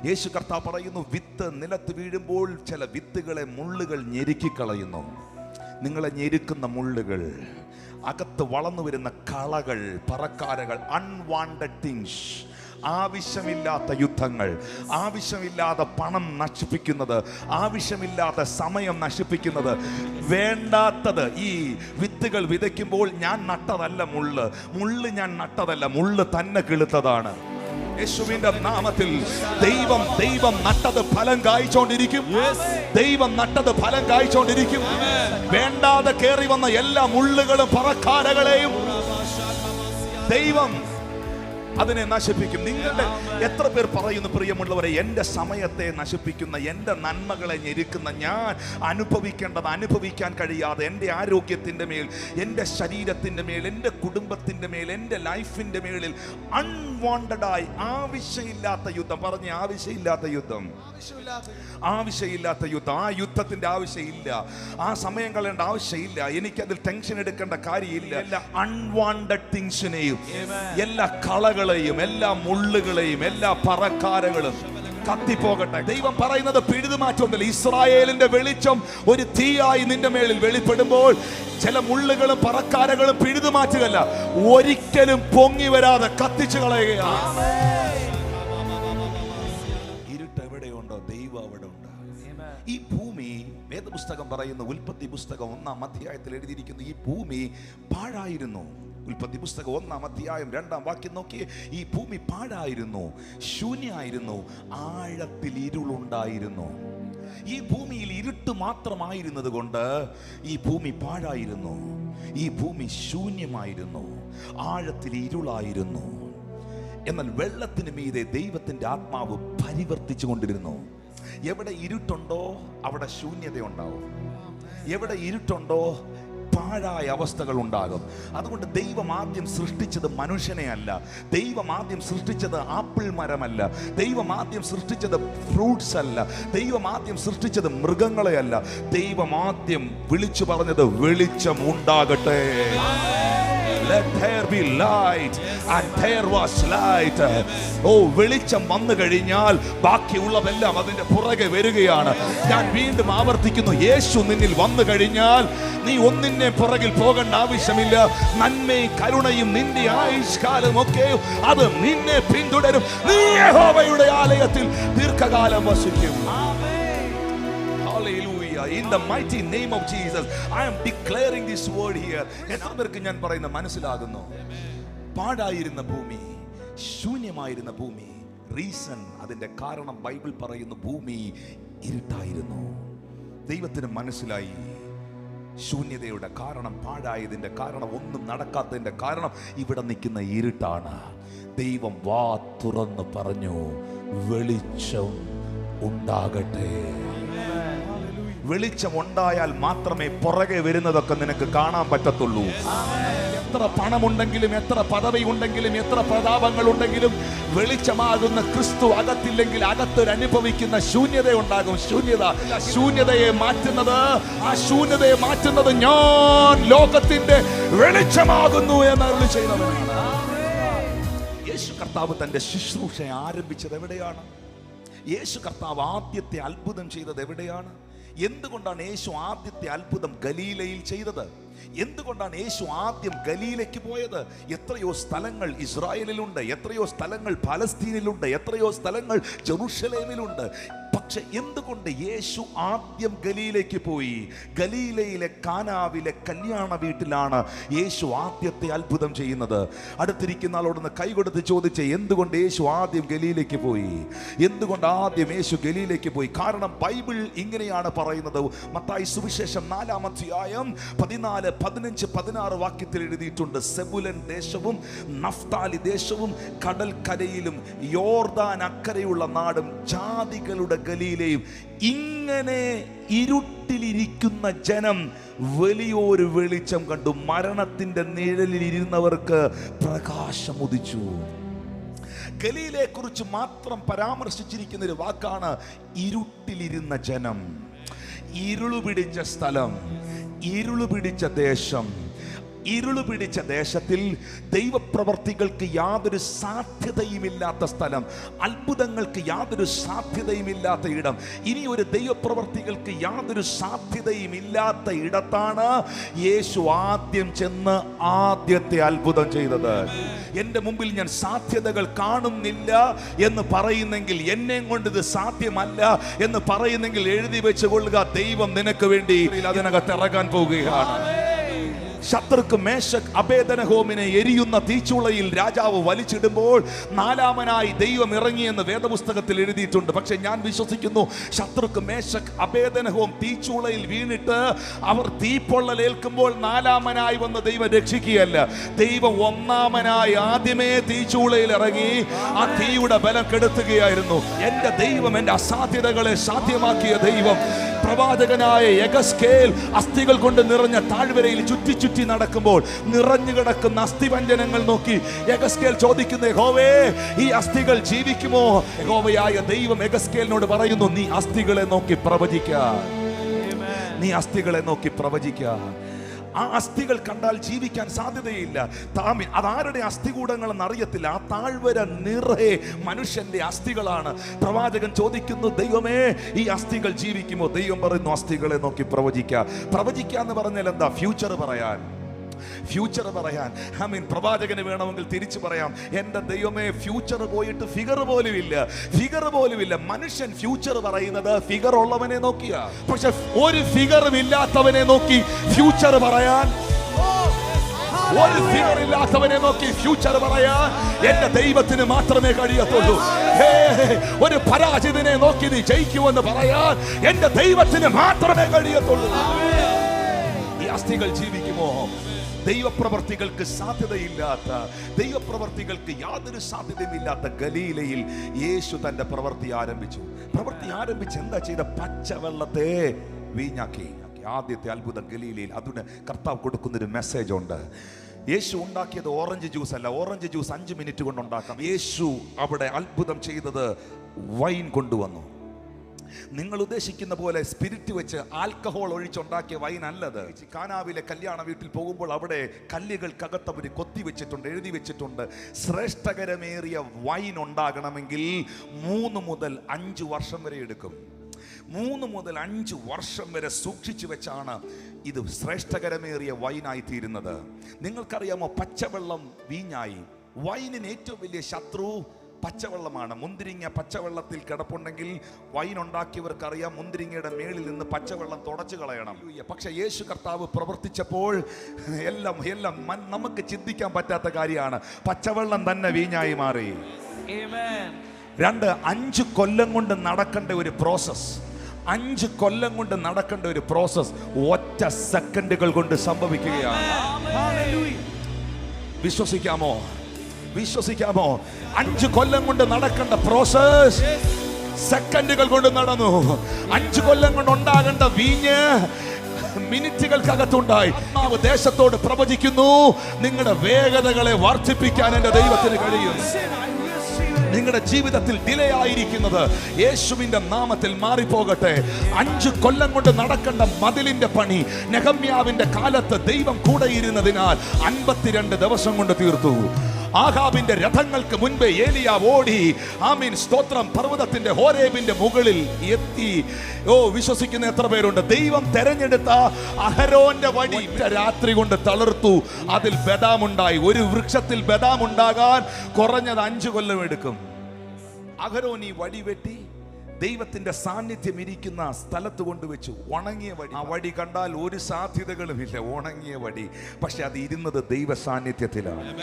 യേശു കർത്താവ് പറയുന്നു, വിത്ത് നിലത്ത് വീഴുമ്പോൾ ചില വിത്തുകളെ മുള്ളുകൾ ഞെരുക്കിക്കളയുന്നു. നിങ്ങളെ ഞെരുക്കുന്ന മുള്ളുകൾ, അകത്ത് വളർന്നു വരുന്ന കളകൾ, പറക്കാരകൾ, അൺവാണ്ടഡ് തിങ്സ്, ആവശ്യമില്ലാത്ത യുദ്ധങ്ങൾ, ആവശ്യമില്ലാത്ത പണം നശിപ്പിക്കുന്നത്, ആവശ്യമില്ലാത്ത സമയം നശിപ്പിക്കുന്നത്, വേണ്ടാത്തത്. ഈ വിത്തുകൾ വിതയ്ക്കുമ്പോൾ ഞാൻ നട്ടതല്ല മുള്ള്, മുള്ള് ഞാൻ നട്ടതല്ല, മുള്ള് തന്നെ കിളുത്തതാണ്. യേശുവിന്റെ നാമത്തിൽ ദൈവം നട്ടത് ഫലം കായ്ച്ചോണ്ടിരിക്കും. ദൈവം നട്ടത് ഫലം കായ്ച്ചോണ്ടിരിക്കും. വേണ്ടാതെ കേറി വന്ന എല്ലാ മുള്ളുകളും പറക്കാരകളെയും ദൈവം അതിനെ നശിപ്പിക്കും. നിങ്ങളുടെ എത്ര പേർ പറയുന്നു, പ്രിയമുള്ളവരെ, എൻ്റെ സമയത്തെ നശിപ്പിക്കുന്ന, എൻ്റെ നന്മകളെ ഞെരുക്കുന്ന, ഞാൻ അനുഭവിക്കാൻ കഴിയാതെ എൻ്റെ ആരോഗ്യത്തിൻ്റെ മേൽ, എൻ്റെ ശരീരത്തിൻ്റെ മേൽ, എൻ്റെ കുടുംബത്തിൻ്റെ മേൽ, എൻ്റെ ലൈഫിൻ്റെ മേളിൽ അൺവാണ്ടഡായി ആവശ്യമില്ലാത്ത യുദ്ധം. പറഞ്ഞ്, ആവശ്യമില്ലാത്ത യുദ്ധം, ആവശ്യമില്ലാത്ത യുദ്ധം. ആ യുദ്ധത്തിൻ്റെ ആവശ്യമില്ല, ആ സമയം കളയേണ്ട ആവശ്യമില്ല, എനിക്കതിൽ ടെൻഷൻ എടുക്കേണ്ട കാര്യമില്ല. എല്ലാ അൺവാണ്ടഡ് തിങ്സിനെയും, എല്ലാ കളകളെയും, എല്ലാ മുള്ളുകളെയും, എല്ലാ പറക്കാരകളും കത്തിപ്പോകട്ടെ. ദൈവം പറയുന്നത് പിഴുതുമാറ്റൊന്നുമില്ല. ഇസ്രായേലിന്റെ വെളിച്ചം ഒരു തീയായി നിന്റെ മേളിൽ വെളിപ്പെടുമ്പോൾ ചില മുള്ളുകളും പറക്കാരകളും പിഴുതുമാറ്റുകയല്ല, ഒരിക്കലും പൊങ്ങി വരാതെ കത്തിച്ചു കളയുകയാണ്. ഇരുട്ട് എവിടെയുണ്ടോ ദൈവം അവിടെ ഉണ്ട്. ഈ ഭൂമി, വേദപുസ്തകം പറയുന്നു, ഉൽപ്പത്തി പുസ്തകം 1-ാം അധ്യായത്തിൽ എഴുതിയിരിക്കുന്നു, ഈ ഭൂമി പാഴായിരുന്നു. ഉൽപ്പത്തി പുസ്തകം 1-ാം അധ്യായം 2-ാം വാക്യം നോക്കിയേ. ഈ ഭൂമി പാഴായിരുന്നു, ശൂന്യമായിരുന്നു, ആഴത്തിൽ ഇരുളുണ്ടായിരുന്നു. ഈ ഭൂമിയിൽ ഇരുട്ട് മാത്രമായിരുന്നത് കൊണ്ട് ഈ ഭൂമി പാഴായിരുന്നു, ഈ ഭൂമി ശൂന്യമായിരുന്നു, ആഴത്തിൽ ഇരുളായിരുന്നു. എന്നാൽ വെള്ളത്തിന് മീതെ ദൈവത്തിന്റെ ആത്മാവ് പരിവർത്തിച്ചു കൊണ്ടിരുന്നു. എവിടെ ഇരുട്ടുണ്ടോ അവിടെ ശൂന്യത ഉണ്ടാവും. എവിടെ ഇരുട്ടുണ്ടോ പാഴായ അവസ്ഥകൾ ഉണ്ടാകും. അതുകൊണ്ട് ദൈവം ആദ്യം സൃഷ്ടിച്ചത് മനുഷ്യനെ അല്ല, ദൈവം ആദ്യം സൃഷ്ടിച്ചത് ആപ്പിൾ മരമല്ല, ദൈവം ആദ്യം സൃഷ്ടിച്ചത് ഫ്രൂട്ട്സ് അല്ല, ദൈവം ആദ്യം സൃഷ്ടിച്ചത് മൃഗങ്ങളെ അല്ല. ദൈവം ആദ്യം വിളിച്ചു പറഞ്ഞത് വെളിച്ചം ഉണ്ടാകട്ടെ. Let there be light, and there was light. വെളിച്ചം വന്നു കഴിഞ്ഞാൽ ബാക്കിയുള്ളതെല്ലാം അതിന്റെ പുറകെ വരികയാണ്. ഞാൻ വീണ്ടും ആവർത്തിക്കുന്നു, യേശു നിന്നിൽ വന്നു കഴിഞ്ഞാൽ നീ ഒന്നിനെ പുറകിൽ പോകേണ്ട ആവശ്യമില്ല. നന്മയും കരുണയും നിന്റെ ആയുഷ്കാലം ഒക്കെ അത് നിന്നെ പിന്തുടരും. നീ യഹോവയുടെ ആലയത്തിൽ ദീർഘകാലം വസിക്കും. In the mighty name of Jesus, I am declaring this word here. എത്ര പേർക്ക് ഞാൻ പറയുന്ന മനസ്സിലാകുന്നു? പാഴായിരുന്ന ഭൂമി, ശൂന്യമായിരുന്ന ഭൂമി. റീസൺ, അതിന്റെ കാരണം ബൈബിൾ പറയുന്നു, ഭൂമി ഇരുട്ടായിരുന്നു. ദൈവത്തിന് മനസ്സിലായി ശൂന്യതയുടെ കാരണം, പാഴായതിന്റെ കാരണം, ഒന്നും നടക്കാത്തതിന്റെ കാരണം ഇവിടെ നിൽക്കുന്ന ഇരുട്ടാണ്. ദൈവം വാ തുറന്ന് പറഞ്ഞു, വെളിച്ചം ഉണ്ടാകട്ടെ. വെളിച്ചം ഉണ്ടായാൽ മാത്രമേ പുറകെ വരുന്നതൊക്കെ നിനക്ക് കാണാൻ പറ്റത്തുള്ളൂ. എത്ര പണമുണ്ടെങ്കിലും, എത്ര പദവി ഉണ്ടെങ്കിലും, എത്ര പ്രതാപങ്ങൾ ഉണ്ടെങ്കിലും, വെളിച്ചമാകുന്ന ക്രിസ്തു അകത്തില്ലെങ്കിൽ അകത്തൊരു അനുഭവിക്കുന്ന ശൂന്യത ഉണ്ടാകും. ശൂന്യതയെ മാറ്റുന്നത് ഞാൻ ലോകത്തിന്റെ വെളിച്ചമാകുന്നു എന്ന് അരുളി ചെയ്യുന്നവനാണ്. യേശു കർത്താവ് തന്റെ ശുശ്രൂഷ ആരംഭിച്ചത് എവിടെയാണ്? യേശു കർത്താവ് ആദ്യത്തെ അത്ഭുതം ചെയ്തത് എവിടെയാണ്? എന്തുകൊണ്ടാണ് യേശു ആദ്യത്തെ അത്ഭുതം ഗലീലയിൽ ചെയ്തത്? എന്തുകൊണ്ടാണ് യേശു ആദ്യം ഗലീലയ്ക്ക് പോയത്? എത്രയോ സ്ഥലങ്ങൾ ഇസ്രായേലിലുണ്ട്, എത്രയോ സ്ഥലങ്ങൾ ഫലസ്തീനിലുണ്ട്, എത്രയോ സ്ഥലങ്ങൾ ജെറുസലേമിലുണ്ട്. പക്ഷെ എന്തുകൊണ്ട് യേശു ആദ്യം ഗലീലയ്ക്ക് പോയി? ഗലീലയിലെ കാനാവിലെ കല്യാണ വീട്ടിലാണ് യേശു ആദ്യത്തെ അത്ഭുതം ചെയ്യുന്നത്. അടുത്തിരിക്കുന്ന ആളോടൊന്ന് കൈകൊടുത്ത് ചോദിച്ചേ, എന്തുകൊണ്ട് യേശു ആദ്യം ഗലീലയ്ക്ക് പോയി? എന്തുകൊണ്ട് ആദ്യം യേശു ഗലീലയ്ക്ക് പോയി? കാരണം ബൈബിൾ ഇങ്ങനെയാണ് പറയുന്നത്. മത്തായി സുവിശേഷം 4-ാം അധ്യായം 14, 15, 16 വാക്യത്തിൽ എഴുതിയിട്ടുണ്ട്. സെബുലൻ ദേശവും നഫ്താലി ദേശവും കടൽക്കരയിലും യോർദാൻ അക്കരയുള്ള നാടും ജാതികളുടെ ഗലീലയും, ഇങ്ങനെ ഇരുട്ടിലിരിക്കുന്ന ജനം വലിയൊരു വെളിച്ചം കണ്ടു. മരണത്തിന്റെ നിഴലിൽ ഇരുന്നവർക്ക് പ്രകാശം ഉദിച്ചു. ഗലീലയെ കുറിച്ച് മാത്രം പരാമർശിച്ചിരിക്കുന്ന ഒരു വാക്കാണ് ഇരുട്ടിലിരുന്ന ജനം. ഇരുളു പിടിച്ച സ്ഥലം, ഇരുളു പിടിച്ച ദേശം. ഇരുളു പിടിച്ച ദേശത്തിൽ ദൈവപ്രവർത്തികൾക്ക് യാതൊരു സാധ്യതയുമില്ലാത്ത സ്ഥലം, അത്ഭുതങ്ങൾക്ക് യാതൊരു സാധ്യതയുമില്ലാത്ത ഇടം. ഇനി ഒരു ദൈവപ്രവർത്തികൾക്ക് യാതൊരു സാധ്യതയുമില്ലാത്ത ഇടത്താണ് യേശു ആദ്യം ചെന്ന് ആദ്യത്തെ അത്ഭുതം ചെയ്തത്. എൻ്റെ മുമ്പിൽ ഞാൻ സാധ്യതകൾ കാണുന്നില്ല എന്ന് പറയുന്നെങ്കിൽ, എന്നെ കൊണ്ട് ഇത് സാധ്യമല്ല എന്ന് പറയുന്നെങ്കിൽ എഴുതി വെച്ചുകൊള്ളുക, ദൈവം നിനക്ക് വേണ്ടി അതിനകത്ത് ഇറങ്ങാൻ പോവുകയാണ്. ശത്രുക്ക് മേശക് അബേദനഹോമിനെ എരിയുന്ന തീച്ചുളയിൽ രാജാവ് വലിച്ചിടുമ്പോൾ നാലാമനായി ദൈവം ഇറങ്ങിയെന്ന് വേദപുസ്തകത്തിൽ എഴുതിയിട്ടുണ്ട്. പക്ഷെ ഞാൻ വിശ്വസിക്കുന്നു, ശത്രുക്ക് മേശക് അബേദനഹോം തീച്ചുളയിൽ വീണിട്ട് അവർ തീപ്പൊള്ളലേൽക്കുമ്പോൾ നാലാമനായി വന്ന് ദൈവം രക്ഷിക്കുകയല്ല. ദൈവം ഒന്നാമനായി ആദ്യമേ തീച്ചുളയിൽ ഇറങ്ങി ആ തീയുടെ ബലം കെടുത്തുകയായിരുന്നു. എൻ്റെ ദൈവം എൻ്റെ അസാധ്യതകളെ സാധ്യമാക്കിയ ദൈവം. പ്രവാചകനായ യെഗസ്കേൽ അസ്ഥികൾ കൊണ്ട് നിറഞ്ഞ താഴ്വരയിൽ ചുറ്റി ചുറ്റി നടക്കുമ്പോൾ നിറഞ്ഞു കിടക്കുന്ന അസ്ഥിപഞ്ജനങ്ങൾ നോക്കി യെഗസ്കേൽ ചോദിക്കുന്നു, യഹോവേ, ഈ അസ്ഥികൾ ജീവിക്കുമോ? യഹോവയായ ദൈവം യെഗസ്കേലിനോട് പറയുന്നു, നീ അസ്ഥികളെ നോക്കി പ്രവചിക്ക. നീ അസ്ഥികളെ നോക്കി പ്രവചിക്ക. ആ അസ്ഥികൾ കണ്ടാൽ ജീവിക്കാൻ സാധ്യതയില്ല. അതാരുടെ അസ്ഥികൂടങ്ങളെന്ന് അറിയത്തില്ല. ആ താഴ്വര നിറയെ മനുഷ്യന്റെ അസ്ഥികളാണ്. പ്രവാചകൻ ചോദിക്കുന്നു, ദൈവമേ, ഈ അസ്ഥികൾ ജീവിക്കുമോ? ദൈവം പറയുന്നു, അസ്ഥികളെ നോക്കി പ്രവചിക്കുക. പ്രവചിക്കുക എന്ന് പറഞ്ഞാൽ എന്താ? ഫ്യൂച്ചർ പറയാൻ. പ്രവാചകന് വേണമെങ്കിൽ തിരിച്ചു പറയാം, എൻ്റെ ദൈവമേ, ഫ്യൂച്ചർ പോയിട്ട് ഫിഗർ പോലുമില്ല. മനുഷ്യൻ ഫ്യൂച്ചർ പറയുന്നത് ഫിഗർ ഉള്ളവനെ നോക്കിയാ. പക്ഷെ ഒരു ഫിഗറും ഇല്ലാത്തവനെ നോക്കി ഫ്യൂച്ചർ പറയാൻ, ഒരു ഫിഗർ ഇല്ലാത്തവനെ നോക്കി ഫ്യൂച്ചർ പറയാൻ എന്റെ ദൈവത്തിന് മാത്രമേ കഴിയത്തുള്ളൂ. ഒരു പരാജിതനെ നോക്കി നീ ജയിക്കുമെന്ന് പറയാൻ എന്റെ ദൈവത്തിന് മാത്രമേ കഴിയത്തുള്ളൂ. ഈ അസ്ഥികൾ ജീവിക്കുമോ? ദൈവപ്രവർത്തികൾക്ക് സാധ്യതയില്ലാത്ത, ദൈവപ്രവർത്തികൾക്ക് യാതൊരു സാധ്യതയുമില്ലാത്ത ഗലീലയിൽ യേശു തന്റെ പ്രവൃത്തി ആരംഭിച്ചു. എന്താ ചെയ്ത? പച്ചവെള്ളത്തെ വീഞ്ഞാക്കി. ആദ്യത്തെ അത്ഭുതം ഗലീലയിൽ. അതിന് കർത്താവ് കൊടുക്കുന്നൊരു മെസ്സേജ് ഉണ്ട്. യേശു ഉണ്ടാക്കിയത് ഓറഞ്ച് ജ്യൂസ് അല്ല. ഓറഞ്ച് ജ്യൂസ് 5 മിനിറ്റ് കൊണ്ട് ഉണ്ടാക്കാം. യേശു അവിടെ അത്ഭുതം ചെയ്തത് വൈൻ കൊണ്ടുവന്നു. നിങ്ങൾ ഉദ്ദേശിക്കുന്ന പോലെ സ്പിരിറ്റ് വെച്ച് ആൽക്കഹോൾ ഒഴിച്ചുണ്ടാക്കിയ വൈൻ അല്ലത്. കാനാവിലെ കല്യാണ വീട്ടിൽ പോകുമ്പോൾ അവിടെ കല്ലുകൾക്കകത്ത് അവർ കൊത്തിവെച്ചിട്ടുണ്ട്, എഴുതി വെച്ചിട്ടുണ്ട്, ശ്രേഷ്ഠകരമേറിയ വൈൻ ഉണ്ടാകണമെങ്കിൽ 3 മുതൽ 5 വർഷം വരെ എടുക്കും. 3 മുതൽ 5 വർഷം വരെ സൂക്ഷിച്ചു വെച്ചാണ് ഇത് ശ്രേഷ്ഠകരമേറിയ വൈനായി തീരുന്നത്. നിങ്ങൾക്കറിയാമോ, പച്ചവെള്ളം വീഞ്ഞായി. വൈനിന് ഏറ്റവും വലിയ ശത്രു പച്ചവെള്ളമാണ്. മുന്തിരിങ്ങ പച്ചവെള്ളത്തിൽ കിടപ്പുണ്ടെങ്കിൽ വൈൻ ഉണ്ടാക്കിയവർക്കറിയാം, മുന്തിരിങ്ങയുടെ മേളിൽ നിന്ന് പച്ചവെള്ളം തുടച്ചു കളയണം. പക്ഷെ യേശു കർത്താവ് പ്രവർത്തിച്ചപ്പോൾ എല്ലാം നമുക്ക് ചിന്തിക്കാൻ പറ്റാത്ത കാര്യമാണ്. പച്ചവെള്ളം തന്നെ വീഞ്ഞായി മാറി. 5 കൊല്ലം കൊണ്ട് നടക്കേണ്ട ഒരു പ്രോസസ്, 5 കൊല്ലം കൊണ്ട് നടക്കേണ്ട ഒരു പ്രോസസ് ഒറ്റ സെക്കൻഡുകൾ കൊണ്ട് സംഭവിക്കുകയാണ്. വിശ്വസിക്കാമോ? 5 കൊല്ലം കൊണ്ട് നടക്കേണ്ട പ്രോസസ് സെക്കൻഡുകൾ കൊണ്ട് നടന്നു. 5 കൊല്ലം കൊണ്ട് ഉണ്ടാകേണ്ട വീഞ്ഞ് മിനിറ്റുകൾക്കകത്തുണ്ടായി. ദേശത്തോട് പ്രവചിക്കുന്നു, നിങ്ങളുടെ വേഗതകളെ വർദ്ധിപ്പിക്കാൻ എന്റെ ദൈവത്തിന് കഴിയും. നിങ്ങളുടെ ജീവിതത്തിൽ ഡിലേ ആയിരിക്കുന്നത് യേശുവിന്റെ നാമത്തിൽ മാറിപ്പോകട്ടെ. 5 കൊല്ലം കൊണ്ട് നടക്കേണ്ട മതിലിന്റെ പണി നെഹമ്യാവിന്റെ കാലത്ത് ദൈവം കൂടെ ഇരുന്നതിനാൽ 52 ദിവസം കൊണ്ട് തീർത്തു. ആഹാബിന്റെ രഥങ്ങൾക്ക് മുൻപേ ഏലിയ ഓടി, ആമീൻ സ്തോത്രം, പർവ്വതത്തിന്റെ ഹോരേബിന്റെ മുകളിൽ എത്തി. വിശ്വസിക്കുന്ന എത്ര പേരുണ്ട്? ദൈവം തെരഞ്ഞെടുത്ത അഹരോന്റെ വടി രാത്രി കൊണ്ട് തളർത്തു. അതിൽ ബദാമുണ്ടായി. ഒരു വൃക്ഷത്തിൽ ബദാമുണ്ടാകാൻ കുറഞ്ഞത് 5 കൊല്ലം എടുക്കും. അഹരോൻ ഈ വടി വെട്ടി ദൈവത്തിന്റെ സാന്നിധ്യം ഇരിക്കുന്ന സ്ഥലത്ത് കൊണ്ടുവച്ചു. ഉണങ്ങിയ വടി. ആ വടി കണ്ടാൽ ഒരു സാധ്യതകളുമില്ല, ഉണങ്ങിയ വടി. പക്ഷെ അത് ഇരുന്നത് ദൈവ സാന്നിധ്യത്തിലാണ്.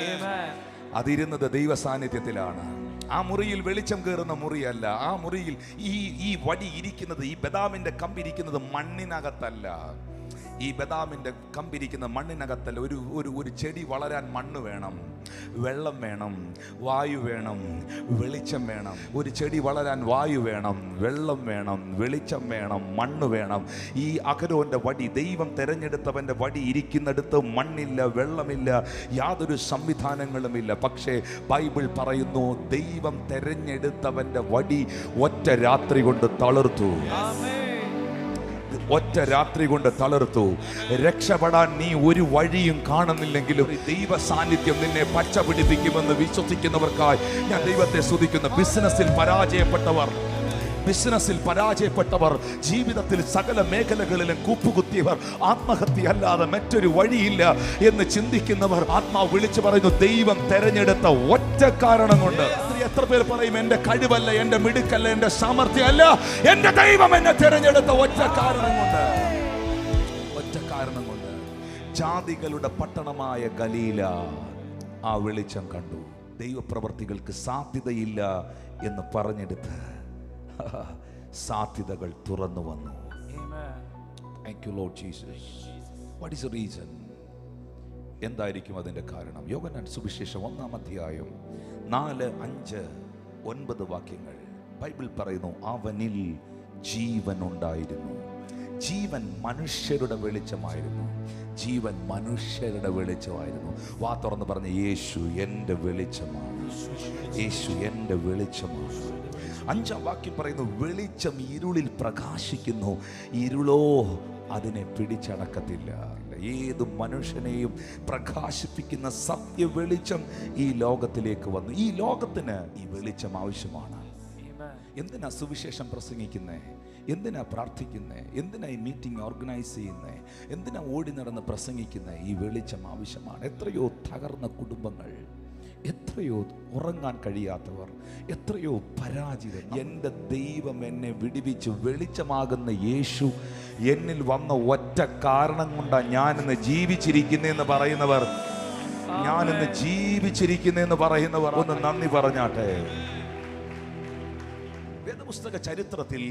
അതിരുന്നത് ദൈവ സാന്നിധ്യത്തിലാണ്. ആ മുറിയിൽ വെളിച്ചം കയറുന്ന മുറിയല്ല. ആ മുറിയിൽ ഈ വടി ഇരിക്കുന്നത്, ഈ ബദാമിന്റെ കമ്പിരിക്കുന്നത് മണ്ണിനകത്തല്ല. ഈ ബദാമിന്റെ കമ്പിരിക്കുന്ന മണ്ണിനകത്തല്ല. ഒരു ചെടി വളരാൻ മണ്ണ് വേണം, വെള്ളം വേണം, വായു വേണം, വെളിച്ചം വേണം. ഒരു ചെടി വളരാൻ വായു വേണം, വെള്ളം വേണം, വെളിച്ചം വേണം, മണ്ണ് വേണം. ഈ അഹരോന്റെ വടി, ദൈവം തെരഞ്ഞെടുത്തവന്റെ വടി ഇരിക്കുന്നിടത്ത് മണ്ണില്ല, വെള്ളമില്ല, യാതൊരു സംവിധാനങ്ങളുമില്ല. പക്ഷേ ബൈബിൾ പറയുന്നു, ദൈവം തെരഞ്ഞെടുത്തവന്റെ വടി ഒറ്റ രാത്രി കൊണ്ട് തളർത്തു. ഒറ്റ രാത്രി കൊണ്ട് തളർത്തു. രക്ഷപ്പെടാൻ നീ ഒരു വഴിയും കാണുന്നില്ലെങ്കിലും ദൈവ സാന്നിധ്യം നിന്നെ പച്ച പിടിപ്പിക്കുമെന്ന് വിശ്വസിക്കുന്നവർക്കായി ഞാൻ ദൈവത്തെ സ്തുതിക്കുന്നു. ബിസിനസ്സിൽ പരാജയപ്പെട്ടവർ, ജീവിതത്തിൽ സകല മേഖലകളിലും കൂപ്പുകുത്തിയവർ, ആത്മഹത്യ അല്ലാതെ മറ്റൊരു വഴിയില്ല എന്ന് ചിന്തിക്കുന്നവർ, ആത്മാവ് വിളിച്ചു പറയുന്നു, ദൈവം തെരഞ്ഞെടുത്ത ഒറ്റ കാരണം കൊണ്ട്. എത്ര പേർ പറയും, എന്റെ കഴിവല്ല, എന്റെ മിടുക്കല്ല, എന്റെ സാമർഥ്യമല്ല, എന്റെ ദൈവം എന്നെ തെരഞ്ഞെടുത്ത ഒറ്റ കാരണം കൊണ്ട്. ഒറ്റ കാരണം കൊണ്ട് ജാതികളുടെ പട്ടണമായ ഗലീല ആ വെളിച്ചം കണ്ടു. ദൈവപ്രവർത്തികൾക്ക് സാധ്യതയില്ല എന്ന് പറഞ്ഞെടുത്ത് സാധ്യതകൾ തുറന്നു വന്നു. Thank you Lord Jesus. What is the reason? എന്തായിരിക്കും അതിന്റെ കാരണം? യോഹന്നാൻ സുവിശേഷം 1-ാം അധ്യായം 4, 5, 9 വാക്യങ്ങൾ ബൈബിൾ പറയുന്നു, അവനിൽ ജീവൻ ഉണ്ടായിരുന്നു. ജീവൻ മനുഷ്യരുടെ വെളിച്ചമായിരുന്നു. ജീവൻ മനുഷ്യരുടെ വെളിച്ചമായിരുന്നു. വാ തുറന്ന് പറഞ്ഞ, യേശു എൻ്റെ വെളിച്ചമാണ്. യേശു എൻ്റെ വെളിച്ചമാണ്. 5-ാം വാക്യം പറയുന്നു, വെളിച്ചം ഇരുളിൽ പ്രകാശിക്കുന്നു, ഇരുളോ അതിനെ പിടിച്ചടക്കത്തില്ല. ഏത് മനുഷ്യനെയും പ്രകാശിപ്പിക്കുന്ന സത്യ വെളിച്ചം ഈ ലോകത്തിലേക്ക് വന്നു. ഈ ലോകത്തിന് ഈ വെളിച്ചം ആവശ്യമാണ്. എന്തിനാ സുവിശേഷം പ്രസംഗിക്കുന്നേ? എന്തിനാ പ്രാർത്ഥിക്കുന്നേ? എന്തിനാ ഈ മീറ്റിംഗ് ഓർഗനൈസ് ചെയ്യുന്നേ? എന്തിനാ ഓടി നടന്ന് പ്രസംഗിക്കുന്നേ? ഈ വെളിച്ചം ആവശ്യമാണ്. എത്രയോ തകർന്ന കുടുംബങ്ങൾ, എത്രയോ ഉറങ്ങാൻ കഴിയാത്തവർ, എത്രയോ പരാജിതർ. എൻ്റെ ദൈവം എന്നെ വിടുവിച്ച് വെളിച്ചമാകുന്ന യേശു എന്നിൽ വന്ന ഒറ്റ കാരണം കൊണ്ടാണ് ഞാനിന്ന് ജീവിച്ചിരിക്കുന്നതെന്ന് പറയുന്നവർ, ഞാനിന്ന് ജീവിച്ചിരിക്കുന്നതെന്ന് പറയുന്നവർ ഒന്ന് നന്ദി പറഞ്ഞാട്ടെ. വേദപുസ്തക ചരിത്രത്തിൽ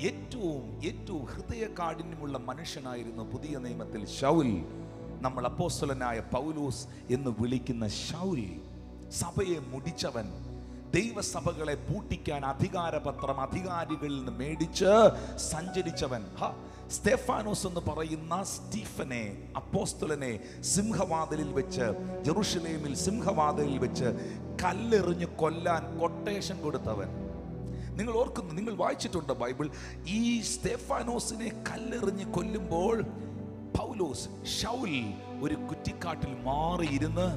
ഏറ്റവും ഹൃദയകാഠിന്യമുള്ള മനുഷ്യനായിരുന്നു പുതിയ നിയമത്തിൽ ശൗൽ. നമ്മൾ അപ്പോസ്തലനായ പൗലോസ് എന്ന് വിളിക്കുന്ന ശൗൽ, സഭയെ മുടിച്ചവൻ, ദൈവസഭകളെ പൂട്ടിക്കാൻ അധികാരപത്രം അധികാരികളിൽ നിന്ന് മേടിച്ച് സഞ്ചരിച്ചവൻ. സ്തെഫാനോസ് എന്ന് പറയുന്ന സ്റ്റീഫനെ, അപ്പോസ്തലനെ സിംഹവാതിലിൽ വെച്ച്, ജെറുസലേമിൽ സിംഹവാതിലിൽ വെച്ച് കല്ലെറിഞ്ഞ് കൊല്ലാൻ കൊട്ടേഷൻ കൊടുത്തവൻ. നിങ്ങൾ ഓർക്കുന്നു, നിങ്ങൾ വായിച്ചിട്ടുണ്ട് ബൈബിൾ. ഈ സ്തെഫാനോസിനെ കല്ലെറിഞ്ഞ് കൊല്ലുമ്പോൾ പൗലോസ്, ശൗൽ ഒരു കുറ്റിക്കാട്ടിൽ മാറിയിരുന്ന്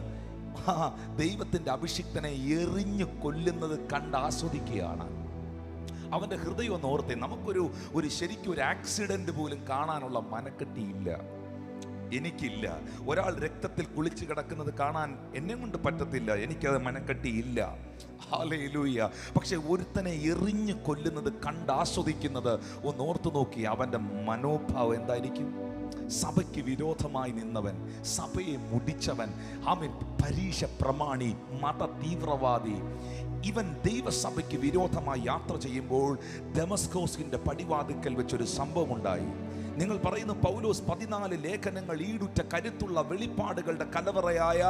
ദൈവത്തിന്റെ അഭിഷിക്തനെ എറിഞ്ഞു കൊല്ലുന്നത് കണ്ട് ആസ്വദിക്കുകയാണ്. അവന്റെ ഹൃദയം ഒന്ന് ഓർത്തേ, നമുക്കൊരു ശരിക്കും ഒരു ആക്സിഡന്റ് പോലും കാണാനുള്ള മനക്കെട്ടിയില്ല, എനിക്കില്ല. ഒരാൾ രക്തത്തിൽ കുളിച്ച് കിടക്കുന്നത് കാണാൻ എന്നെ കൊണ്ട് പറ്റത്തില്ല, എനിക്കത് മനക്കെട്ടിയില്ല. ഹല്ലേലൂയ. പക്ഷെ ഒരുത്തനെ എറിഞ്ഞു കൊല്ലുന്നത് കണ്ട് ആസ്വദിക്കുന്നത് ഒന്ന് ഓർത്തു നോക്കി, അവന്റെ മനോഭാവം എന്തായിരിക്കും? സഭയ്ക്ക് വിരോധമായി നിന്നവൻ, സഭയെ മുടിച്ചവൻ, അവൻ പരീക്ഷ പ്രമാണി, മത തീവ്രവാദി. ഇവൻ ദൈവസഭയ്ക്ക് വിരോധമായി യാത്ര ചെയ്യുമ്പോൾ ദമസ്കോസിന്റെ പടിവാതിക്കൽ വെച്ചൊരു സംഭവം ഉണ്ടായി. നിങ്ങൾ പറയുന്നു പൗലോസ് 14 ലേഖനങ്ങൾ ഈടുറ്റ കരുത്തുള്ള വെളിപ്പാടുകളുടെ കലവറയായ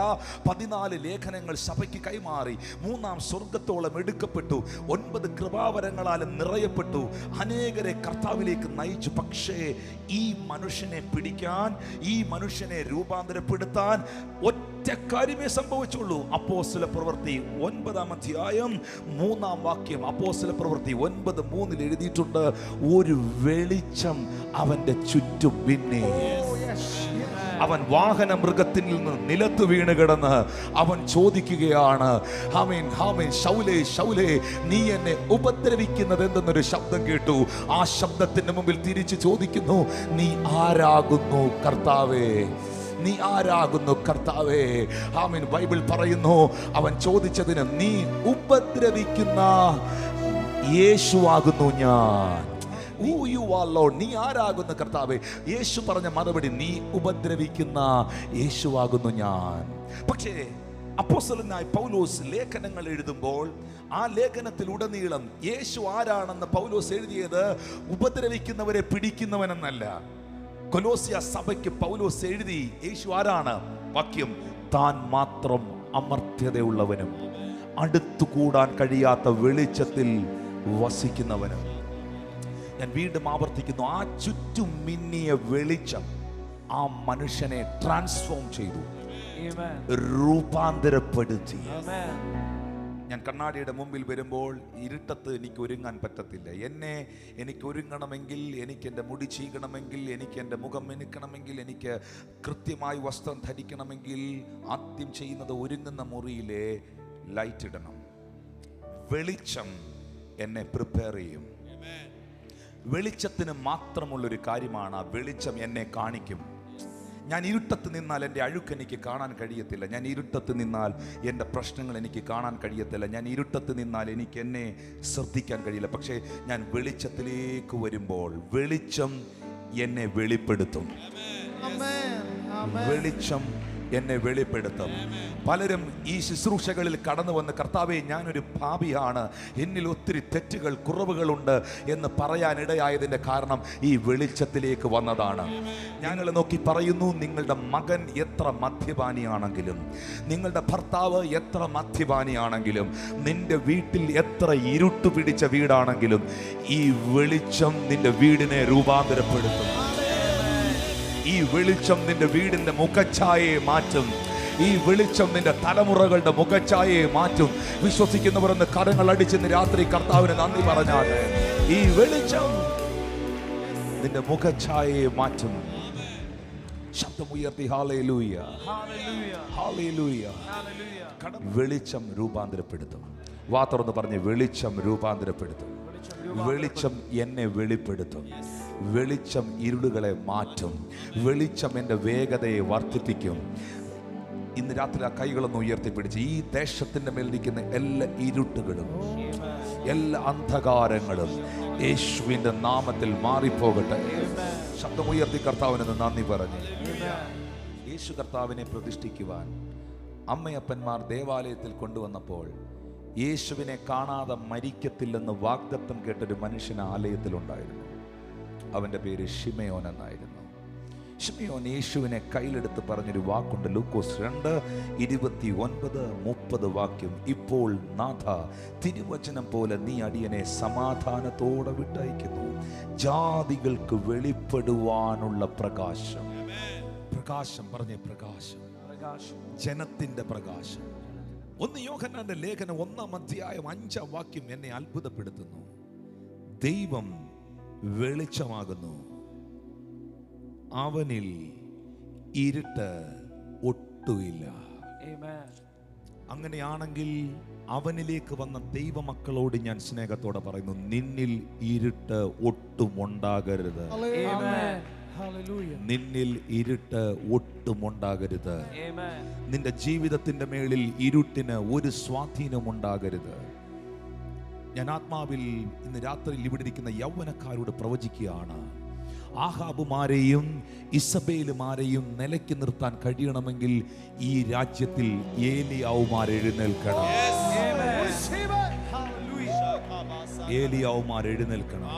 14 ലേഖനങ്ങൾ സഭയ്ക്ക് കൈമാറി. 3-ാം സ്വർഗത്തോളം എടുക്കപ്പെട്ടു. 9 കൃപാവരങ്ങളാലും നിറയപ്പെട്ടു. അനേകരെ കർത്താവിലേക്ക് നയിച്ചു. പക്ഷേ ഈ മനുഷ്യനെ പിടിക്കാൻ, ഈ മനുഷ്യനെ രൂപാന്തരപ്പെടുത്താൻ ഒറ്റ കാര്യമേ സംഭവിച്ചുള്ളൂ. അപ്പോസ്തല പ്രവൃത്തി 9-ാം അധ്യായം 3-ാം വാക്യം. അപ്പോസ്തല പ്രവൃത്തി 9:3 എഴുതിയിട്ടുണ്ട്, ഒരു വെളിച്ചം അവന്റെ ചുറ്റും പിന്നെ. അവൻ വാഹന മൃഗത്തിൽ നിന്ന് നിലത്ത് വീണ് കിടന്ന് അവൻ ചോദിക്കുകയാണ്, ആമേൻ ആമേൻ, ശൗലേ ശൗലേ, നീ എന്നെ ഉപദ്രവിക്കുന്നത് എന്തെന്നൊരു ശബ്ദം കേട്ടു. ആ ശബ്ദത്തിന്റെ മുമ്പിൽ തിരിച്ചു ചോദിക്കുന്നു, നീ ആരാകുന്നു കർത്താവേ? നീ ആരാകുന്നു കർത്താവേ? ആമേൻ. ബൈബിൾ പറയുന്നു, അവൻ ചോദിച്ചതിന്, നീ ഉപദ്രവിക്കുന്ന യേശുവാകുന്നു ഞാൻ. Who you are, Lord? നീ ആരാകുന്നു കർത്താവേ? യേശു പറഞ്ഞ മറുപടി, നീ ഉപദ്രവിക്കുന്ന യേശുവാകുന്നു ഞാൻ. പക്ഷേ അപ്പോസ്തലനായ പൗലോസ് ലേഖനങ്ങൾ എഴുതുമ്പോൾ ആ ലേഖനത്തിൽ ഉടനീളം യേശു ആരാണെന്ന് പൗലോസ് എഴുതിയത് ഉപദ്രവിക്കുന്നവരെ പിടിക്കുന്നവനെന്നല്ല. കൊലോസ്യ സഭയ്ക്ക് പൗലോസ് എഴുതി, യേശു ആരാണ്? വാക്യം, താൻ മാത്രം അമർത്യതയുള്ളവനും അടുത്തുകൂടാൻ കഴിയാത്ത വെളിച്ചത്തിൽ വസിക്കുന്നവനും. ഞാൻ വീണ്ടും ആവർത്തിക്കുന്നു, ആ ചുറ്റും മിന്നിയ വെളിച്ചം ആ മനുഷ്യനെ ട്രാൻസ്ഫോം ചെയ്തു, രൂപാന്തരപ്പെടുത്തി. ഞാൻ കണ്ണാടിയുടെ മുമ്പിൽ വരുമ്പോൾ ഇരുട്ടത്ത് എനിക്ക് ഒരുങ്ങാൻ പറ്റത്തില്ല. എനിക്ക് ഒരുങ്ങണമെങ്കിൽ, എനിക്ക് എൻ്റെ മുടി ചീകണമെങ്കിൽ, എനിക്ക് എൻ്റെ മുഖം മിനുക്കണമെങ്കിൽ, എനിക്ക് കൃത്യമായി വസ്ത്രം ധരിക്കണമെങ്കിൽ ആദ്യം ചെയ്യുന്നത് ഒരുങ്ങുന്ന മുറിയിലെ ലൈറ്റ് ഇടണം. വെളിച്ചം എന്നെ പ്രിപ്പയർ ചെയ്യും. വെളിച്ചത്തിന് മാത്രമുള്ളൊരു കാര്യമാണ് ആ വെളിച്ചം എന്നെ കാണിക്കും. ഞാൻ ഇരുട്ടത്ത് നിന്നാൽ എൻ്റെ അഴുക്ക് എനിക്ക് കാണാൻ കഴിയത്തില്ല. ഞാൻ ഇരുട്ടത്ത് നിന്നാൽ എൻ്റെ പ്രശ്നങ്ങൾ എനിക്ക് കാണാൻ കഴിയത്തില്ല. ഞാൻ ഇരുട്ടത്ത് നിന്നാൽ എനിക്ക് എന്നെ ശ്രദ്ധിക്കാൻ കഴിയില്ല. പക്ഷേ ഞാൻ വെളിച്ചത്തിലേക്ക് വരുമ്പോൾ വെളിച്ചം എന്നെ വെളിപ്പെടുത്തും. വെളിച്ചം എന്നെ വെളിപ്പെടുത്തും. പലരും ഈ ശുശ്രൂഷകളിൽ കടന്നു വന്ന്, കർത്താവേ, ഞാനൊരു പാപിയാണ്, എന്നിൽ ഒത്തിരി തെറ്റുകൾ, കുറവുകളുണ്ട് എന്ന് പറയാനിടയായതിൻ്റെ കാരണം ഈ വെളിച്ചത്തിലേക്ക് വന്നതാണ്. ഞങ്ങളെ നോക്കി പറയുന്നു, നിങ്ങളുടെ മകൻ എത്ര മദ്യപാനിയാണെങ്കിലും, നിങ്ങളുടെ ഭർത്താവ് എത്ര മദ്യപാനിയാണെങ്കിലും, നിന്റെ വീട്ടിൽ എത്ര ഇരുട്ട് പിടിച്ച വീടാണെങ്കിലും, ഈ വെളിച്ചം നിന്റെ വീടിനെ രൂപാന്തരപ്പെടുത്തും. ഈ വെളിച്ചം നിന്റെ വീടിന്റെ മുഖഛായയെ മാറ്റും. ഈ വെളിച്ചം നിന്റെ തലമുറകളുടെ മുഖഛായയെ മാറ്റും. വിശ്വസിക്കുന്നവർ ഒന്ന് കരങ്ങൾ അടിച്ചെന്ന് രാത്രി കർത്താവിന് നന്ദി പറഞ്ഞാൽ, ഈ വെളിച്ചം നിന്റെ മുഖഛായയെ മാറ്റും. ശബ്ദമുയർത്തി ഹല്ലേലൂയ, ഹല്ലേലൂയ. വെളിച്ചം രൂപാന്തരപ്പെടുത്തും. വാ തുറന്ന് പറഞ്ഞ്, വെളിച്ചം രൂപാന്തരപ്പെടുത്തും. വെളിച്ചം എന്നെ വെളിപ്പെടുത്തും. വെളിച്ചം ഇരുളുകളെ മാറ്റും. വെളിച്ചം എൻ്റെ വേഗതയെ വർദ്ധിപ്പിക്കും. ഇന്ന് രാത്രി ആ കൈകളൊന്ന് ഉയർത്തിപ്പിടിച്ച്, ഈ ദേശത്തിൻ്റെ മേൽ നിൽക്കുന്ന എല്ലാ ഇരുട്ടുകളും, എല്ലാ അന്ധകാരങ്ങളും യേശുവിൻ്റെ നാമത്തിൽ മാറിപ്പോകട്ടെ. ശബ്ദമുയർത്തി കർത്താവിന് നന്ദി പറഞ്ഞ്. യേശു കർത്താവിനെ പ്രതിഷ്ഠിക്കുവാൻ അമ്മയപ്പന്മാർ ദേവാലയത്തിൽ കൊണ്ടുവന്നപ്പോൾ യേശുവിനെ കാണാതെ മരിക്കത്തില്ലെന്ന് വാഗ്ദത്തം കേട്ടൊരു മനുഷ്യൻ ആലയത്തിലുണ്ടായിരുന്നു. അവൻ്റെ പേര് ശിമയോൻ എന്നായിരുന്നു. ശിമയോൻ യേശുവിനെ കയ്യിലെടുത്ത് പറഞ്ഞൊരു വാക്കുണ്ട്. ലൂക്കോസ് 2:29-30 വാക്യം. ഇപ്പോൾ നാഥ, തിരുവചനം പോലെ നീ അടിയനെ സമാധാനത്തോടെ വിട്ടയക്കുന്നു. ജാതികൾക്ക് വെളിപ്പെടുവാനുള്ള പ്രകാശം. പ്രകാശം പറഞ്ഞേ, പ്രകാശം. ജനത്തിന്റെ പ്രകാശം. 1 യോഹന്നാന്റെ ലേഖനം 1-ാം അധ്യായം 5-ാം വാക്യം എന്നെ അത്ഭുതപ്പെടുത്തുന്നു. ദൈവം വെളിച്ചമാകുന്നു, അവനിൽ ഇരുട്ട് ഒട്ടുമില്ല. അങ്ങനെയാണെങ്കിൽ അവനിലേക്ക് വന്ന ദൈവമക്കളോട് ഞാൻ സ്നേഹത്തോടെ പറയുന്നു, നിന്നിൽ ഇരുട്ട് ഒട്ടും ഉണ്ടാകരുത്. നിന്നിൽ ഇരുട്ട് ഒട്ടും ഉണ്ടാകരുത്. നിന്റെ ജീവിതത്തിന്റെ മേളിൽ ഇരുട്ടിന് ഒരു സ്വാധീനം ഉണ്ടാകരുത്. ഞാൻ ആത്മാവിൽ ഇന്ന് രാത്രി ഇവിടെ ഇരിക്കുന്ന യൗവനക്കാരോട് പ്രവചിക്കുകയാണ്, ആഹാബുമാരെയും ഇസബേലുമാരെയും നിലയ്ക്ക് നിർത്താൻ കഴിയണമെങ്കിൽ ഈ രാജ്യത്തിൽ ഏലിയാവുമാർ എഴുന്നേൽക്കണം. ഏലിയാവുമാർ എഴുന്നേൽക്കണം.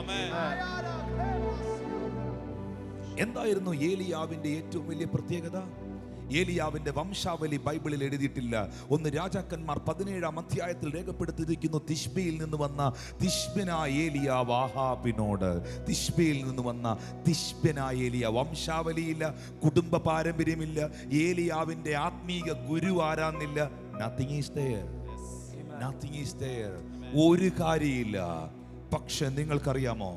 എന്തായിരുന്നു ഏലിയാവിന്റെ ഏറ്റവും വലിയ പ്രത്യേകത? ഏലിയാവിന്റെ വംശാവലി ബൈബിളിൽ എഴുതിയിട്ടില്ല. 1 രാജാക്കന്മാർ 17-ാം അധ്യായത്തിൽ രേഖപ്പെടുത്തിയിരിക്കുന്നു. തിശ്ബയിൽ നിന്ന് വന്ന തിശ്ബനായ ഏലിയാവ് ആഹാബിനോട്, തിശ്ബയിൽ നിന്ന് വന്ന തിശ്ബനായ ഏലിയ. വംശാവലിയില്ല, കുടുംബ പാരമ്പര്യമില്ല, ഏലിയാവിന്റെ ആത്മീക ഗുരു ആരാന്നില്ല. Nothing is there. Nothing is there. ഒരു കാര്യമില്ല. പക്ഷെ നിങ്ങൾക്കറിയാമോ,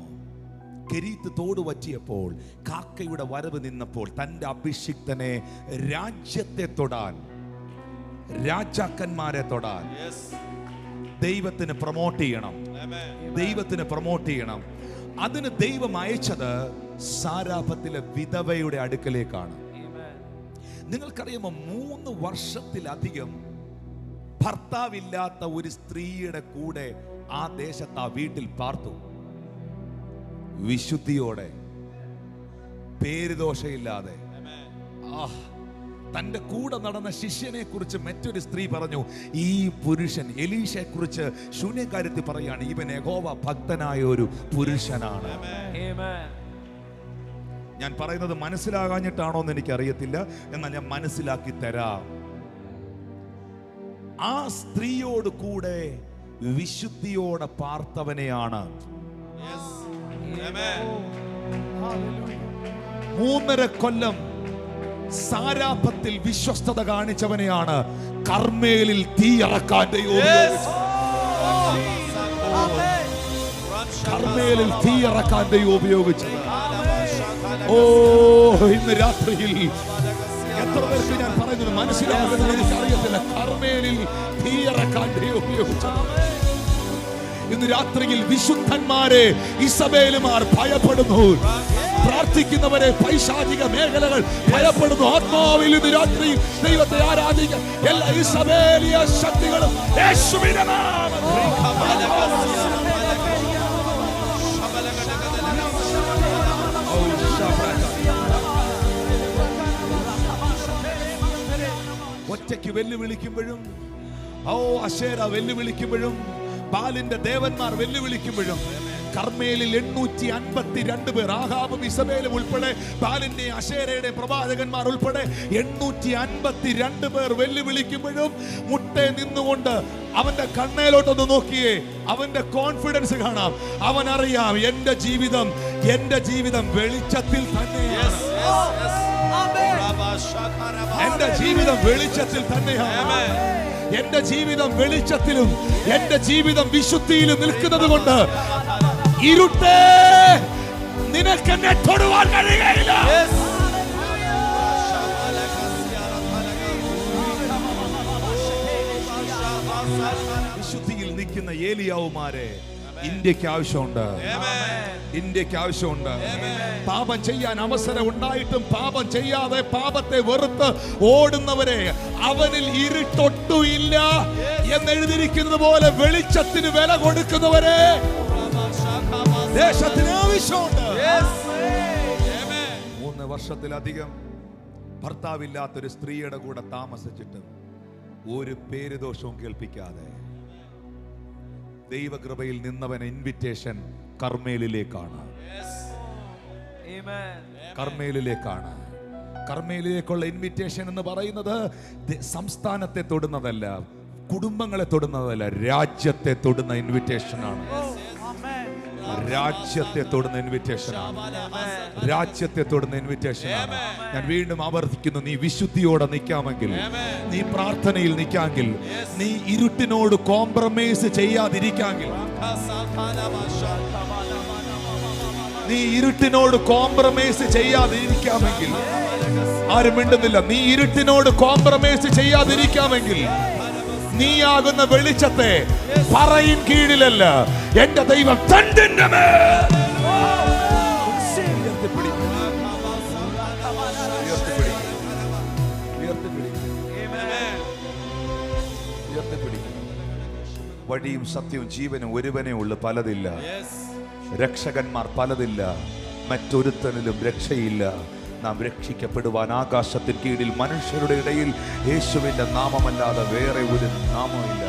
കെരീത്ത് തോട് വറ്റിയപ്പോൾ, കാക്കയുടെ വരവ് നിന്നപ്പോൾ, തന്റെ അഭിഷിക്തനെ രാജ്യത്തെ തൊടാൻ, രാജാക്കന്മാരെ തൊടാൻ ദൈവത്തിന് പ്രൊമോട്ട് ചെയ്യണം. ദൈവത്തിന് പ്രൊമോട്ട് ചെയ്യണം. അതിന് ദൈവം അയച്ചത് സാരാഫത്തിലെ വിധവയുടെ അടുക്കലേക്കാണ്. നിങ്ങൾക്കറിയാമോ, 3 വർഷത്തിലധികം ഭർത്താവില്ലാത്ത ഒരു സ്ത്രീയുടെ കൂടെ ആ ദേശത്ത്, ആ വീട്ടിൽ പാർത്തു. വിശുദ്ധിയോടെ, പേരുദോഷയില്ലാതെ. തന്റെ കൂടെ നടന്ന ശിഷ്യനെ കുറിച്ച് മറ്റൊരു സ്ത്രീ പറഞ്ഞു, ഈ പുരുഷൻ, എലീശയെ കുറിച്ച് ശൂന്യകാര്യത്തിൽ പറയാണ്, ഇവൻ യഹോവ ഭക്തനായ ഒരു പുരുഷനാണ്. ഞാൻ പറയുന്നത് മനസ്സിലാകാഞ്ഞിട്ടാണോ എന്ന് എനിക്കറിയത്തില്ല, എന്നാൽ ഞാൻ മനസ്സിലാക്കി തരാം. ആ സ്ത്രീയോട് കൂടെ വിശുദ്ധിയോടെ പാർത്തവനെയാണ് 3.5 കൊല്ലം സാരാഫത്തിൽ വിശ്വസ്തത കാണിച്ചവനെയാണ് കർമ്മേലിൽ തീയിറക്കാൻ ദൈവം ഉപയോഗിച്ചത്. ഓ, ഇന്ന് രാത്രിയിൽ എത്ര പേർക്ക് ഞാൻ പറയുന്നത് മനസ്സിലാകുന്നത് എനിക്കറിയത്തില്ല. കർമ്മേലിൽ തീയിറക്കാൻ ദൈവം ഉപയോഗിച്ചത്. ഇന്ന് രാത്രിയിൽ വിശുദ്ധന്മാരെ ഇസബേലുമാർ ഭയപ്പെടുന്നു. പ്രാർത്ഥിക്കുന്നവരെ പൈശാചിക മേഖലകൾ ഭയപ്പെടുന്നു. ആത്മാവിൽ ഇന്ന് രാത്രി ദൈവത്തെ ആരാധിക്കാൻ എല്ലാ ഇസബേലിയ ശക്തികളും യേശുവിന്റെ നാമത്തിൽ ഒറ്റയ്ക്ക് വെല്ലുവിളിക്കുമ്പോഴും, അശേര വെല്ലുവിളിക്കുമ്പോഴും, ബാലിന്റെ ദേവന്മാർ വെല്ലുവിളിക്കുമ്പോഴും, കർമ്മേലിൽ 852 പേർ, ആഹാബും ഇസബേലും ഉൾപ്പെടെ, ബാലിന്റെ അശേരയുടെ പ്രവാചകന്മാർ ഉൾപ്പെടെ 852 പേർ വെല്ലുവിളിക്കുമ്പോഴും മുട്ടേ നിന്നുകൊണ്ട് അവന്റെ കണ്ണേലോട്ടൊന്ന് നോക്കിയേ, അവന്റെ കോൺഫിഡൻസ് കാണാം. അവൻ അറിയാം, എന്റെ ജീവിതം വെളിച്ചത്തിൽ തന്നെയാണ്. എന്റെ ജീവിതം വെളിച്ചത്തിൽ തന്നെയാണ്. എന്റെ ജീവിതം വെളിച്ചത്തിലും എന്റെ ജീവിതം വിശുദ്ധിയിലും നിൽക്കുന്നത് കൊണ്ട് ഇരുട്ടേ നിനക്ക് എന്നെ തൊടുവാൻ കഴിയുകയില്ല. വിശുദ്ധിയിൽ നിൽക്കുന്ന ഏലിയാവുമാരെ ഇന്ത്യക്ക് ആവശ്യമുണ്ട്. ഇന്ത്യക്ക് ആവശ്യമുണ്ട്. പാപം ചെയ്യാൻ അവസരം ഉണ്ടായിട്ടും പാപം ചെയ്യാതെ പാപത്തെ വെറുത്ത് ഓടുന്നവരെ, അവനിൽ ഇരുട്ടൊട്ടുമില്ല എന്നെഴുതിയിരിക്കുന്നത് പോലെ വെളിച്ചത്തിന് വില കൊടുക്കുന്നവരെ ദേശത്തിന് ആവശ്യമുണ്ട്. 3 വർഷത്തിലധികം ഭർത്താവില്ലാത്തൊരു സ്ത്രീയുടെ കൂടെ താമസിച്ചിട്ട് ഒരു പേരുദോഷവും കേൾപ്പിക്കാതെ ദൈവകൃപയിൽ നിന്നവൻ ഇൻവിറ്റേഷൻ കർമ്മേലിലേക്കാണ്. കർമ്മേലിലേക്കാണ്. കർമ്മേലിലേക്കുള്ള ഇൻവിറ്റേഷൻ എന്ന് പറയുന്നത് സംസ്ഥാനത്തെ തൊടുന്നതല്ല, കുടുംബങ്ങളെ തൊടുന്നതല്ല, രാജ്യത്തെ തൊടുന്ന ഇൻവിറ്റേഷനാണ്. രാജ്യത്തെ തൊടുന്ന ഇൻവിറ്റേഷനാണ്. രാജ്യത്തെ തൊടുന്ന ഇൻവിറ്റേഷനാണ്. ഞാൻ വീണ്ടും ആവർത്തിക്കുന്നു, നീ വിശുദ്ധിയോടെ നിൽക്കാമെങ്കിൽ, നീ പ്രാർത്ഥനയിൽ നിൽക്കാമെങ്കിൽ, നീ ഇരുട്ടിനോട് കോംപ്രമൈസ് ചെയ്യാതിരിക്കാമെങ്കിൽ, നീ ഇരുട്ടിനോട് കോംപ്രമൈസ് ചെയ്യാതിരിക്കാമെങ്കിൽ, ആരും മിണ്ടുന്നില്ല, നീ ഇരുട്ടിനോട് കോംപ്രമൈസ് ചെയ്യാതിരിക്കാമെങ്കിൽ, നീയാകുന്ന വെളിച്ചത്തെ പറയിൻ കീഴിലല്ല, എന്റെ ദൈവം തണ്ടിന്റെ മേൽ വഴിയും സത്യവും ജീവനും ഒരുവനേ ഉള്ളു, പലതില്ല. രക്ഷകന്മാർ പലതില്ല, മറ്റൊരുത്തനിലും രക്ഷയില്ല. നാം രക്ഷിക്കപ്പെടുവാൻ ആകാശത്തിന് കീഴിൽ മനുഷ്യരുടെ ഇടയിൽ യേശുവിന്റെ നാമമല്ലാതെ വേറെ ഒരു നാമമില്ല.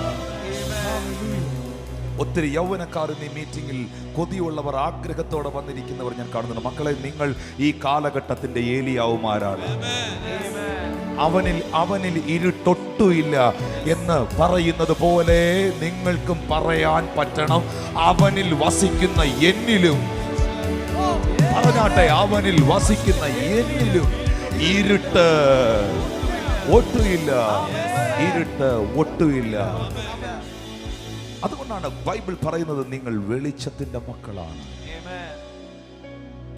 ഒത്തിരി യൗവനക്കാർ ഈ മീറ്റിംഗിൽ കൊതിയുള്ളവർ, ആഗ്രഹത്തോടെ വന്നിരിക്കുന്നവർ ഞാൻ കാണുന്നുണ്ട്. മക്കളെ, നിങ്ങൾ ഈ കാലഘട്ടത്തിന്റെ ഏലിയാവുമാരാണ്. അവനിൽ ഇരുട്ടൊട്ടുമില്ല എന്ന് പറയുന്നത് പോലെ നിങ്ങൾക്കും പറയാൻ പറ്റണം, അവനിൽ വസിക്കുന്ന എന്നിലും, പറഞ്ഞാട്ടെ, അവനിൽ വസിക്കുന്ന എന്നിലും ഇരുട്ട് ഒട്ടുമില്ല, ഇരുട്ട് ഒട്ടുമില്ല. അതുകൊണ്ടാണ് ബൈബിൾ പറയുന്നത് നിങ്ങൾ വെളിച്ചത്തിന്റെ മക്കളാണ്.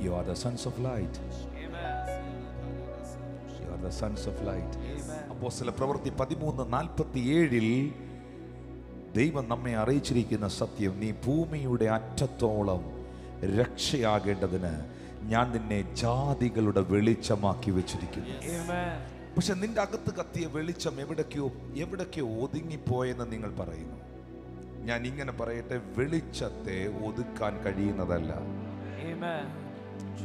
You are the sons of light. You are the sons of light. അപ്പോസ്തല പ്രവൃത്തി 13:47 ദൈവം നമ്മെ അറിയിച്ചിരിക്കുന്ന സത്യം, നീ ഭൂമിയുടെ അറ്റത്തോളം രക്ഷയാകേണ്ടതിന് ഞാൻ നിന്നെ ജാതികളുടെ വെളിച്ചമാക്കി വെച്ചിരിക്കുന്നു. പക്ഷെ നിന്റെ അകത്ത് കത്തിയ വെളിച്ചം എവിടേക്കോ ഒതുങ്ങിപ്പോയെന്ന് നിങ്ങൾ പറയുന്നു. ഞാൻ ഇങ്ങനെ പറയട്ടെ, വെളിച്ചത്തെ ഒതുക്കാൻ കഴിയുന്നതല്ല.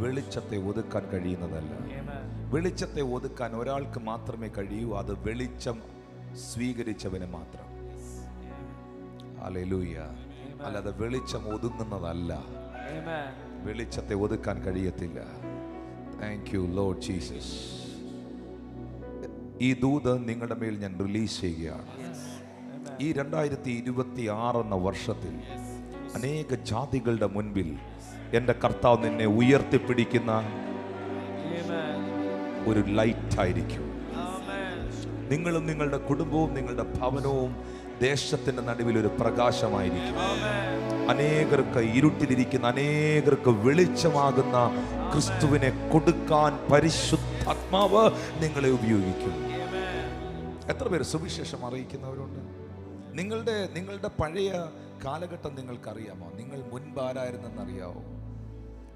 വെളിച്ചത്തെ ഒതുക്കാൻ കഴിയുന്നതല്ല. വെളിച്ചത്തെ ഒതുക്കാൻ ഒരാൾക്ക് മാത്രമേ കഴിയൂ, അത് വെളിച്ചം സ്വീകരിച്ചവന് മാത്രം. ഹല്ലേലൂയ. അല്ലാതെ വെളിച്ചം ഒതുങ്ങുന്നതല്ല. വെളിച്ചത്തെ ഒതുക്കാൻ കഴിയത്തില്ല. Thank you Lord Jesus. ഈ ദൂത് നിങ്ങളുടെ മേൽ ഞാൻ റിലീസ് ചെയ്യുകയാണ്. ഈ 2026 എന്ന വർഷത്തിൽ അനേക ജാതികളുടെ മുൻപിൽ എൻ്റെ കർത്താവ് നിന്നെ ഉയർത്തിപ്പിടിക്കുന്ന ഒരു ലൈറ്റ് ആയിരിക്കും. നിങ്ങളും നിങ്ങളുടെ കുടുംബവും നിങ്ങളുടെ ഭവനവും ദേശത്തിന്റെ നടുവിൽ ഒരു പ്രകാശമായിരിക്കും. അനേകർക്ക് ഇരുട്ടിലിരിക്കുന്ന അനേകർക്ക് വെളിച്ചമാകുന്ന ക്രിസ്തുവിനെ കൊടുക്കാൻ പരിശുദ്ധാത്മാവ് നിങ്ങളെ ഉപയോഗിക്കും. എത്ര പേര് സുവിശേഷം അറിയിക്കുന്നവരുണ്ട്? നിങ്ങളുടെ പഴയ കാലഘട്ടം നിങ്ങൾക്കറിയാമോ? നിങ്ങൾ മുൻപാരായിരുന്നെന്നറിയാവോ?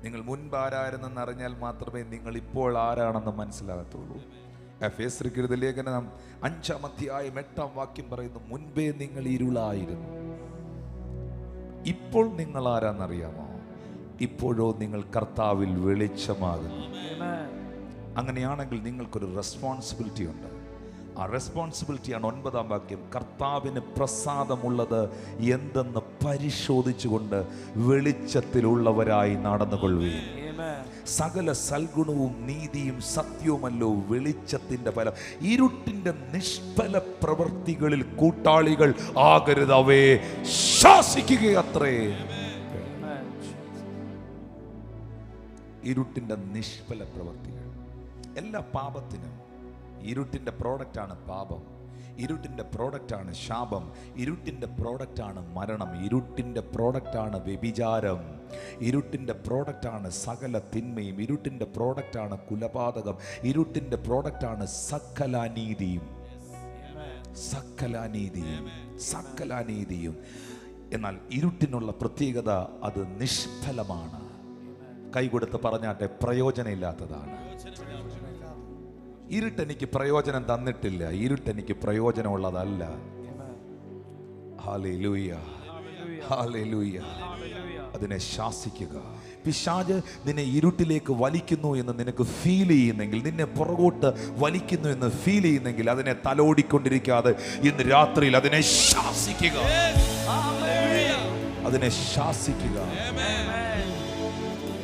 നിങ്ങൾ മുൻപാരായിരുന്നെന്ന് അറിഞ്ഞാൽ മാത്രമേ നിങ്ങൾ ഇപ്പോൾ ആരാണെന്ന് മനസ്സിലാകത്തുള്ളൂ. എഫേസ്യർക്ക് എഴുതിയ ലേഖനം 5-ാം അധ്യായം 8-ാം വാക്യം പറയുന്നു, മുൻപേ നിങ്ങൾ ഇരുളായിരുന്നു, ഇപ്പോൾ നിങ്ങൾ ആരാന്നറിയാമോ? ഇപ്പോഴോ നിങ്ങൾ കർത്താവിൽ വെളിച്ചമാകുന്നു. അങ്ങനെയാണെങ്കിൽ നിങ്ങൾക്കൊരു റെസ്പോൺസിബിലിറ്റി ഉണ്ട്. ആ റെസ്പോൺസിബിലിറ്റിയാണ് 9-ാം വാക്യം, കർത്താവിന് പ്രസാദമുള്ളത് എന്തെന്ന് പരിശോധിച്ചുകൊണ്ട് വെളിച്ചത്തിലുള്ളവരായി നടന്നുകൊള്ളുകയും സകല സൽഗുണവും നീതിയും സത്യവുമല്ലോ വെളിച്ചത്തിന്റെ ഫലം. ഇരുട്ടിന്റെ നിഷ്ഫല പ്രവൃത്തികളിൽ കൂട്ടാളികൾ ആകരുത്, അവയെ ശാസിക്കുകയത്രേ. ഇരുട്ടിന്റെ നിഷ്ഫല പ്രവൃത്തികൾ, എല്ലാ പാപത്തിനും ഇരുട്ടിന്റെ പ്രോഡക്റ്റാണ് പാപം. ഇരുട്ടിന്റെ പ്രോഡക്റ്റാണ് ശാപം. ഇരുട്ടിന്റെ പ്രോഡക്റ്റാണ് മരണം. ഇരുട്ടിന്റെ പ്രോഡക്റ്റാണ് വ്യഭിചാരം. ഇരുട്ടിന്റെ പ്രോഡക്റ്റാണ് സകല തിന്മയും. ഇരുട്ടിന്റെ പ്രോഡക്റ്റാണ് കുലപാതകം. ഇരുട്ടിന്റെ പ്രോഡക്റ്റാണ് സകലാനീതിയും. സകലാനീതിയും. എന്നാൽ ഇരുട്ടിനുള്ള പ്രത്യേകത, അത് നിഷ്ഫലമാണ്. കൈകൊടുത്ത് പറഞ്ഞാട്ടെ, പ്രയോജനമില്ലാത്തതാണ്. ഇരുട്ടെനിക്ക് പ്രയോജനം തന്നിട്ടില്ല, ഇരുട്ടെനിക്ക് പ്രയോജനമുള്ളതല്ല. Hallelujah, hallelujah. അതിനെ ശാസിക്കുക. പിശാച് നിന്നെ ഇരുട്ടിലേക്ക് വലിക്കുന്നു എന്ന് നിനക്ക് ഫീൽ ചെയ്യുന്നെങ്കിൽ, നിന്നെ പുറകോട്ട് വലിക്കുന്നു എന്ന് ഫീൽ ചെയ്യുന്നെങ്കിൽ, അതിനെ തലോടിക്കൊണ്ടിരിക്കാതെ ഇന്ന് രാത്രിയിൽ അതിനെ ശാസിക്കുക. അതിനെ ശാസിക്കുക.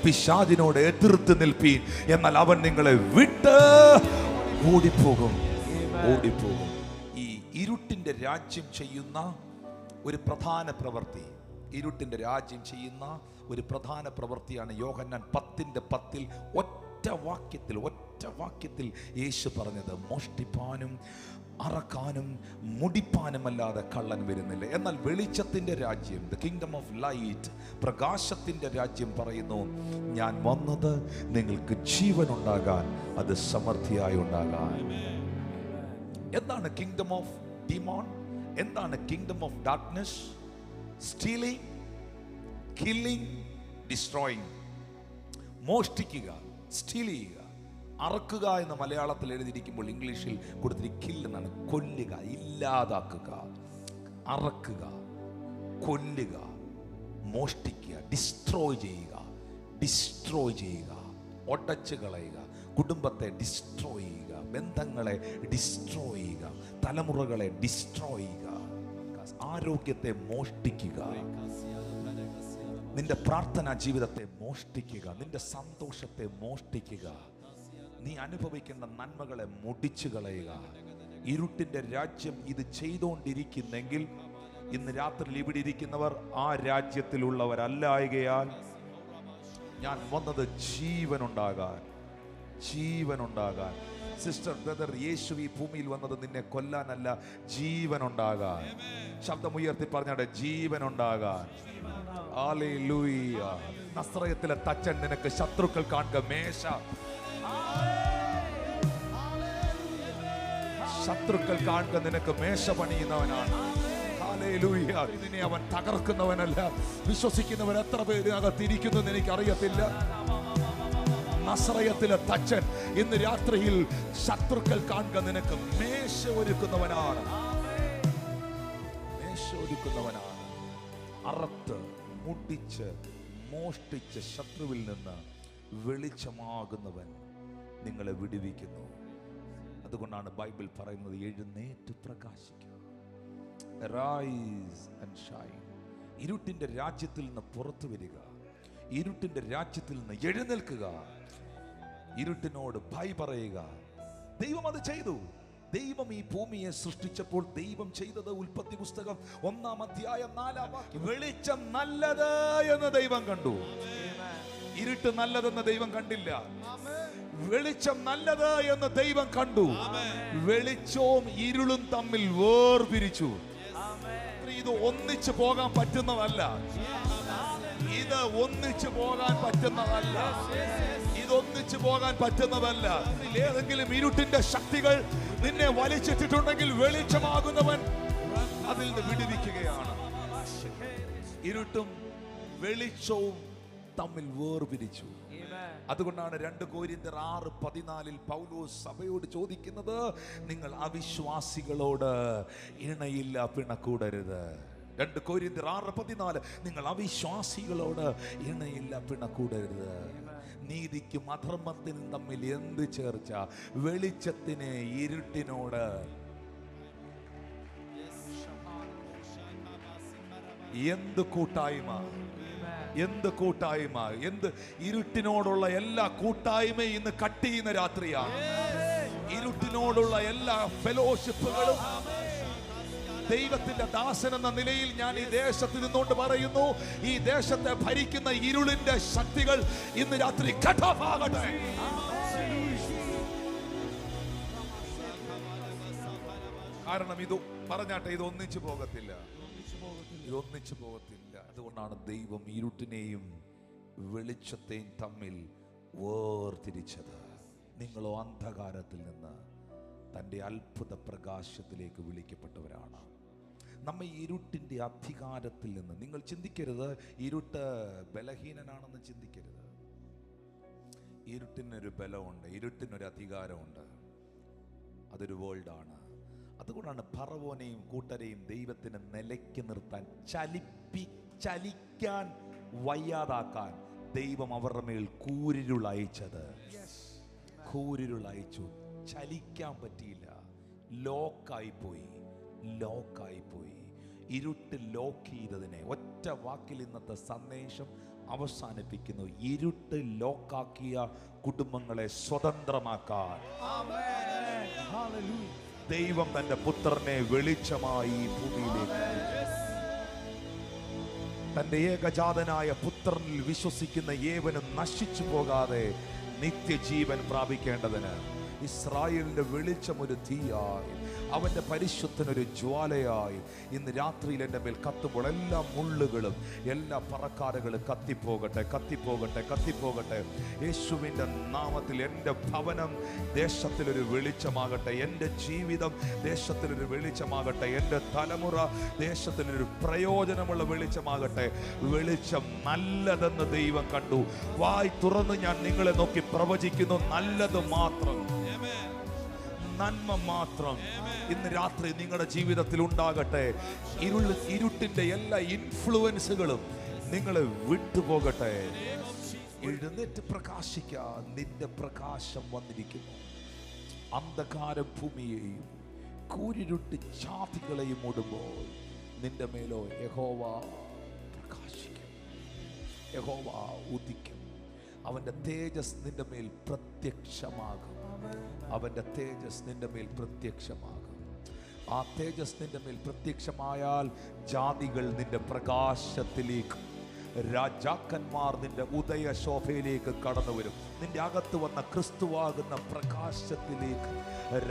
പിശാചിനോട് എതിർത്ത് നിൽപ്പീൻ, എന്നാൽ അവൻ നിങ്ങളെ വിട്ട് ഓടിപ്പോകും. ഈ ഇരുട്ടിന്റെ രാജ്യം ചെയ്യുന്ന ഒരു പ്രധാന പ്രവൃത്തി, ഇരുട്ടിന്റെ രാജ്യം ചെയ്യുന്ന ഒരു പ്രധാന പ്രവൃത്തിയാണ് യോഹന്നാൻ 10:10 ഒറ്റ വാക്യത്തിൽ യേശു പറഞ്ഞത്, മോഷ്ടിപ്പാനും അറക്കാനും മുടിപ്പാനുമല്ലാതെ കള്ളൻ വരുന്നില്ല. എന്നാൽ വെളിച്ചത്തിന്റെ രാജ്യം, ദ കിങ്ഡം ഓഫ് ലൈറ്റ്, പ്രകാശത്തിന്റെ രാജ്യം പറയുന്നു, ഞാൻ വന്നത് നിങ്ങൾക്ക് ജീവൻ ഉണ്ടാകാൻ, അത് സമൃദ്ധിയായി ഉണ്ടാകാൻ. എന്താണ് കിങ്ഡം ഓഫ് ഡിമോൺ? എന്താണ് kingdom of darkness? Stealing, killing, destroying. മോഷ്ടിക്കുക, സ്റ്റീൽ ചെയ്യുക. അറക്കുക എന്ന് മലയാളത്തിൽ എഴുതിയിരിക്കുമ്പോൾ ഇംഗ്ലീഷിൽ കൊടുത്തിരിക്കുന്ന കിൽ എന്നാണ്. കൊല്ലുക, ഇല്ലാതാക്കുക. അറക്കുക, കൊല്ലുക, മോഷ്ടിക്കുക, ഡിസ്ട്രോയ് ചെയ്യുക, ഒടച്ചു കളയുക, കുടുംബത്തെ ഡിസ്ട്രോയ് ചെയ്യുക, ബന്ധങ്ങളെ ഡിസ്ട്രോയ് ചെയ്യുക, തലമുറകളെ ഡിസ്ട്രോയ് ചെയ്യുക. ആരോഗ്യത്തെ മോഷ്ടിക്കുക, നിന്റെ പ്രാർത്ഥനാ ജീവിതത്തെ മോഷ്ടിക്കുക, നിന്റെ സന്തോഷത്തെ മോഷ്ടിക്കുക, നീ അനുഭവിക്കേണ്ട നന്മകളെ മുടിച്ചു കളയുക. ഇരുട്ടിന്റെ രാജ്യം ഇത് ചെയ്തുകൊണ്ടിരിക്കുന്നെങ്കിൽ ഇന്ന് രാത്രി ഇവിടെ ഇരിക്കുന്നവർ ആ രാജ്യത്തിലുള്ളവരല്ലായകയാൽ ഞാൻ വന്നത് ജീവനുണ്ടാകാൻ. സിസ്റ്റർ, ബ്രദർ, യേശു ഈ ഭൂമിയിൽ വന്നത് നിന്നെ കൊല്ലാനല്ല, ജീവനുണ്ടാകാൻ. ശബ്ദമുയർത്തി പറഞ്ഞാട്ടെ, ജീവനുണ്ടാകാൻ. ഹല്ലേലൂയ. നസ്രയത്തിലെ തച്ചൻ നിനക്ക് ശത്രുക്കൾ കാണുക മേശ, ശത്രുക്കൾ കാണുക നിനക്ക് മേശ പണിയുന്നവനാണ്. ഹല്ലേലൂയ. ഇതിനെ അവൻ തകർക്കുന്നവനല്ല. വിശ്വസിക്കുന്നവർ എത്ര പേര് അകത്തിരിക്കുന്നു എന്ന് എനിക്കറിയത്തില്ല. നസ്രയത്തിലെ തച്ചൻ ഇന്ന് രാത്രിയിൽ ശത്രുക്കൾ കാണുക നിനക്ക് മേശ ഒരുക്കുന്നവനാണ്. അറത്ത് മുട്ടിച്ച് മോഷ്ടിച്ച് ശത്രുവിൽ നിന്ന് വെളിച്ചമാകുന്നവൻ നിങ്ങളെ വിടുവിക്കുന്നു. അതുകൊണ്ടാണ് ബൈബിൾ പറയുന്നത്, എഴുന്നേറ്റ് പ്രകാശിക്കുക. Arise and shine. ഇരുട്ടിന്റെ രാജ്യത്തിൽ നിന്ന് പുറത്തു വരിക, ഇരുട്ടിന്റെ രാജ്യത്തിൽ നിന്ന് എഴുന്നേൽക്കുക, ഇരുട്ടിനോട് ബൈ പറയുക. ദൈവം അത് ചെയ്തു. ദൈവം ഈ ഭൂമിയെ സൃഷ്ടിച്ചപ്പോൾ ദൈവം ചെയ്തത്, ഉൽപ്പത്തി പുസ്തകം 1-ാം അധ്യായം 4-ാം വാക്യം, വെളിച്ചം നല്ലത് എന്ന് ദൈവം കണ്ടു. ഇരുട്ട് നല്ലതെന്ന് ദൈവം കണ്ടില്ല. വെളിച്ചം നല്ലത് എന്ന് ദൈവം കണ്ടു. വെളിച്ചവും ഇരുളും തമ്മിൽ വേർപിരിച്ചു. ഇത് ഒന്നിച്ചു പോകാൻ പറ്റുന്നതല്ല. ഇതൊന്നിച്ചു പോകാൻ പറ്റുന്നതല്ല. ഏതെങ്കിലും ഇരുട്ടിന്റെ ശക്തികൾ നിന്നെ വലിച്ചിട്ടുണ്ടെങ്കിൽ വെളിച്ചമാകുന്നവൻ അതിൽ നിന്ന് വിടുവിക്കുകയാണ്. ഇരുട്ടും വെളിച്ചവും തമ്മിൽ വേർപിരിച്ചു. അതുകൊണ്ടാണ് 2 കൊരിന്ത്യർ 6:14 പൗലോസ് സഭയോട് ചോദിക്കുന്നത്, നിങ്ങൾ അവിശ്വാസികളോട് ഇണയില്ല പിണക്കൂടരുത്. 2 കൊരിന്ത്യർ 6:14, നിങ്ങൾ അവിശ്വാസികളോട് ഇണയില്ല പിണക്കൂടരുത്. നീതിക്കും അധർമ്മത്തിനും തമ്മിൽ എന്ത് ചേർച്ച? വെളിച്ചത്തിന് ഇരുട്ടിനോട് എന്ത് കൂട്ടായ്മ? എന്ത് ഇരുട്ടിനോടുള്ള എല്ലാ കൂട്ടായ്മയും ഇന്ന് കട്ട് ചെയ്യുന്ന രാത്രിയാണ്. ഇരുട്ടിനോടുള്ള എല്ലാ ഫെലോഷിപ്പുകളും ദൈവത്തിന്റെ ദാസൻ എന്ന നിലയിൽ ഞാൻ ഈ ദേശത്ത് നിന്നുകൊണ്ട് പറയുന്നു, ഈ ദേശത്തെ ഭരിക്കുന്ന ഇരുളിന്റെ ശക്തികൾ ഇന്ന് രാത്രി കട്ട് ഓഫ് ആകട്ടെ. കാരണം ഇത് പറഞ്ഞാട്ടെ, ഇത് ഒന്നിച്ചു പോകത്തില്ല. അതുകൊണ്ടാണ് ദൈവം ഇരുട്ടിനെയും വെളിച്ചത്തെയും തമ്മിൽ വേർതിരിച്ചത്. നിങ്ങളോ അന്ധകാരത്തിൽ നിന്ന് തൻ്റെ അത്ഭുത പ്രകാശത്തിലേക്ക് വിളിക്കപ്പെട്ടവരാണ്. നമ്മെ ഇരുട്ടിൻ്റെ അധികാരത്തിൽ നിന്ന്, നിങ്ങൾ ചിന്തിക്കരുത് ഇരുട്ട് ബലഹീനനാണെന്ന് ചിന്തിക്കരുത്. ഇരുട്ടിനൊരു ബലമുണ്ട്, ഇരുട്ടിനൊരു അധികാരമുണ്ട്. അതൊരു വേൾഡാണ്. അതുകൊണ്ടാണ് ഫറവോനെയും കൂട്ടരെയും ദൈവത്തിന് നിലയ്ക്ക് നിർത്താൻ, ചലിക്കാൻ വയ്യാതാക്കാൻ ദൈവം അവരുടെ മേൽ കൂരിരുൾ അയച്ചത്. ചലിക്കാൻ പറ്റിയില്ല. ലോക്കായി പോയി. ഇരുട്ട് ലോക്ക് ചെയ്തതിനെ ഒറ്റ വാക്കിൽ ഇന്നത്തെ സന്ദേശം അവസാനിപ്പിക്കുന്നു. ഇരുട്ട് ലോക്കാക്കിയ കുടുംബങ്ങളെ സ്വതന്ത്രമാക്കാൻ ദൈവം തന്റെ പുത്രനെ വെളിച്ചമായി ഭൂമിയിലേക്ക്, തന്റെ ഏകജാതനായ പുത്രനിൽ വിശ്വസിക്കുന്ന ഏവനും നശിച്ചു പോകാതെ നിത്യജീവൻ പ്രാപിക്കേണ്ടതിന് ഇസ്രായേലിന്റെ വെളിച്ചം ഒരു തീയായി, അവന്റെ പരിശുദ്ധനൊരു ജ്വാലയായി ഇന്ന് രാത്രിയിൽ എൻ്റെ മേൽ കത്തുമ്പോൾ എല്ലാ മുള്ളുകളും എല്ലാ പറക്കാരകളും കത്തിപ്പോകട്ടെ. യേശുവിൻ്റെ നാമത്തിൽ എൻ്റെ ഭവനം ദേശത്തിലൊരു വെളിച്ചമാകട്ടെ, എൻ്റെ ജീവിതം ദേശത്തിലൊരു വെളിച്ചമാകട്ടെ, എൻ്റെ തലമുറ ദേശത്തിലൊരു പ്രയോജനമുള്ള വെളിച്ചമാകട്ടെ. വെളിച്ചം നല്ലതെന്ന് ദൈവം കണ്ടു. വായ് തുറന്ന് ഞാൻ നിങ്ങളെ നോക്കി പ്രവചിക്കുന്നു, നല്ലത് മാത്രം, നന്മ മാത്രം ഇന്ന് രാത്രി നിങ്ങളുടെ ജീവിതത്തിൽ ഉണ്ടാകട്ടെ. ഇരുട്ടിന്റെ എല്ലാ ഇൻഫ്ലുവൻസുകളും നിങ്ങളെ വിട്ടുപോകട്ടെ. എഴുന്നേറ്റ് പ്രകാശിക്കാൻ, നിന്റെ പ്രകാശം വന്നിരിക്കുന്നു. അന്ധകാരം ഭൂമിയെയും കൂരിരുട്ട് ജാതികളെയും മൂടുമ്പോൾ നിന്റെ മേലോ യഹോവ പ്രകാശിക്കും, യഹോവ ഉദിക്കും. അവൻ്റെ തേജസ് നിന്റെ മേൽ പ്രത്യക്ഷമാകും. അവൻ്റെ തേജസ് നിന്റെ മേൽ പ്രത്യക്ഷമാകും. ആ തേജസ് നിന്റെ മേൽ പ്രത്യക്ഷമായാൽ ജാതികൾ നിന്റെ പ്രകാശത്തിലേക്ക്, രാജാക്കന്മാർ നിന്റെ ഉദയശോഭയിലേക്ക് കടന്നു വരും. നിന്റെ അകത്ത് വന്ന ക്രിസ്തുവാകുന്ന പ്രകാശത്തിലേക്ക്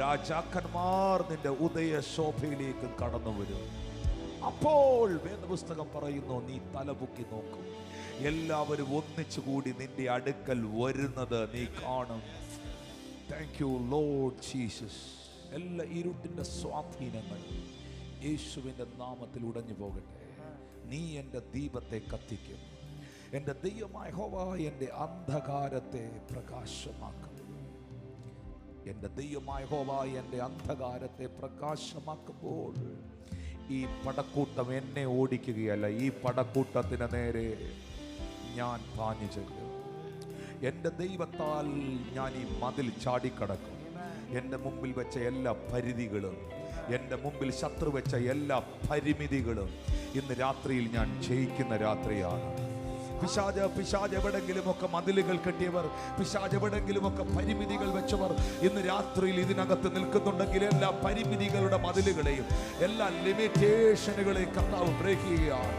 രാജാക്കന്മാർ നിന്റെ ഉദയശോഭയിലേക്ക് കടന്നു വരും. അപ്പോൾ വേദപുസ്തകം പറയുന്നു, നീ തലപൊക്കി നോക്കും, എല്ലാവരും ഒന്നിച്ചുകൂടി നിന്റെ അടുക്കൽ വരുന്നത് നീ കാണും. Thank you Lord Jesus. എല്ലാ ഇരുട്ടിൻ്റെ സ്വാധീനങ്ങൾ യേശുവിൻ്റെ നാമത്തിൽ ഉടഞ്ഞു പോകട്ടെ. നീ എൻ്റെ ദീപത്തെ കത്തിക്കും. എൻ്റെ ദൈവമായ യഹോവ എൻ്റെ അന്ധകാരത്തെ പ്രകാശമാക്കും. എൻ്റെ ദൈവമായ യഹോവ എൻ്റെ അന്ധകാരത്തെ പ്രകാശമാക്കുമ്പോൾ ഈ പടക്കൂട്ടം എന്നെ ഓടിക്കുകയല്ല, ഈ പടക്കൂട്ടത്തിന് നേരെ ഞാൻ പാഞ്ഞു ചെല്ലും. എൻ്റെ ദൈവത്താൽ ഞാൻ ഈ മതിൽ ചാടിക്കടക്കും. എൻ്റെ മുമ്പിൽ വെച്ച എല്ലാ പരിധികളും, എൻ്റെ മുമ്പിൽ ശത്രു വെച്ച എല്ലാ പരിമിതികളും ഇന്ന് രാത്രിയിൽ ഞാൻ ജയിക്കുന്ന രാത്രിയാണ്. പിശാച് എവിടെങ്കിലുമൊക്കെ മതിലുകൾ കെട്ടിയവർ, പിശാച് എവിടെങ്കിലുമൊക്കെ പരിമിതികൾ വെച്ചവർ ഇന്ന് രാത്രിയിൽ ഇതിനകത്ത് നിൽക്കുന്നുണ്ടെങ്കിൽ എല്ലാ പരിമിതികളുടെ മതിലുകളെയും എല്ലാ ലിമിറ്റേഷനുകളെയും കർത്താവ് ബ്രേക്ക് ചെയ്യുകയാണ്.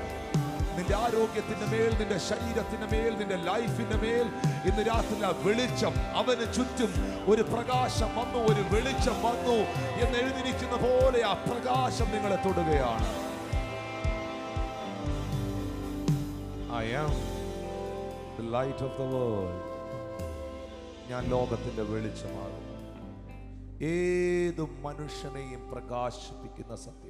നിന്റെ ആരോഗ്യത്തിന്റെ മേൽ, നിന്റെ ശരീരത്തിന്റെ മേൽ, നിന്റെ ലൈഫിന്റെ മേൽ ഇന്ന് രാത്രി ആ വെളിച്ചം, അവന് ചുറ്റും ഒരു പ്രകാശം വന്നു, ഒരു വെളിച്ചം വന്നു എന്ന് എഴുതിയിരിക്കുന്ന പോലെ ആ പ്രകാശം നിങ്ങളെ തൊടുകയാണ്. I am the light of the world. ഞാൻ ലോകത്തിന്റെ വെളിച്ചമാകുന്നു. ഏത് മനുഷ്യനെയും പ്രകാശിപ്പിക്കുന്ന സത്യം.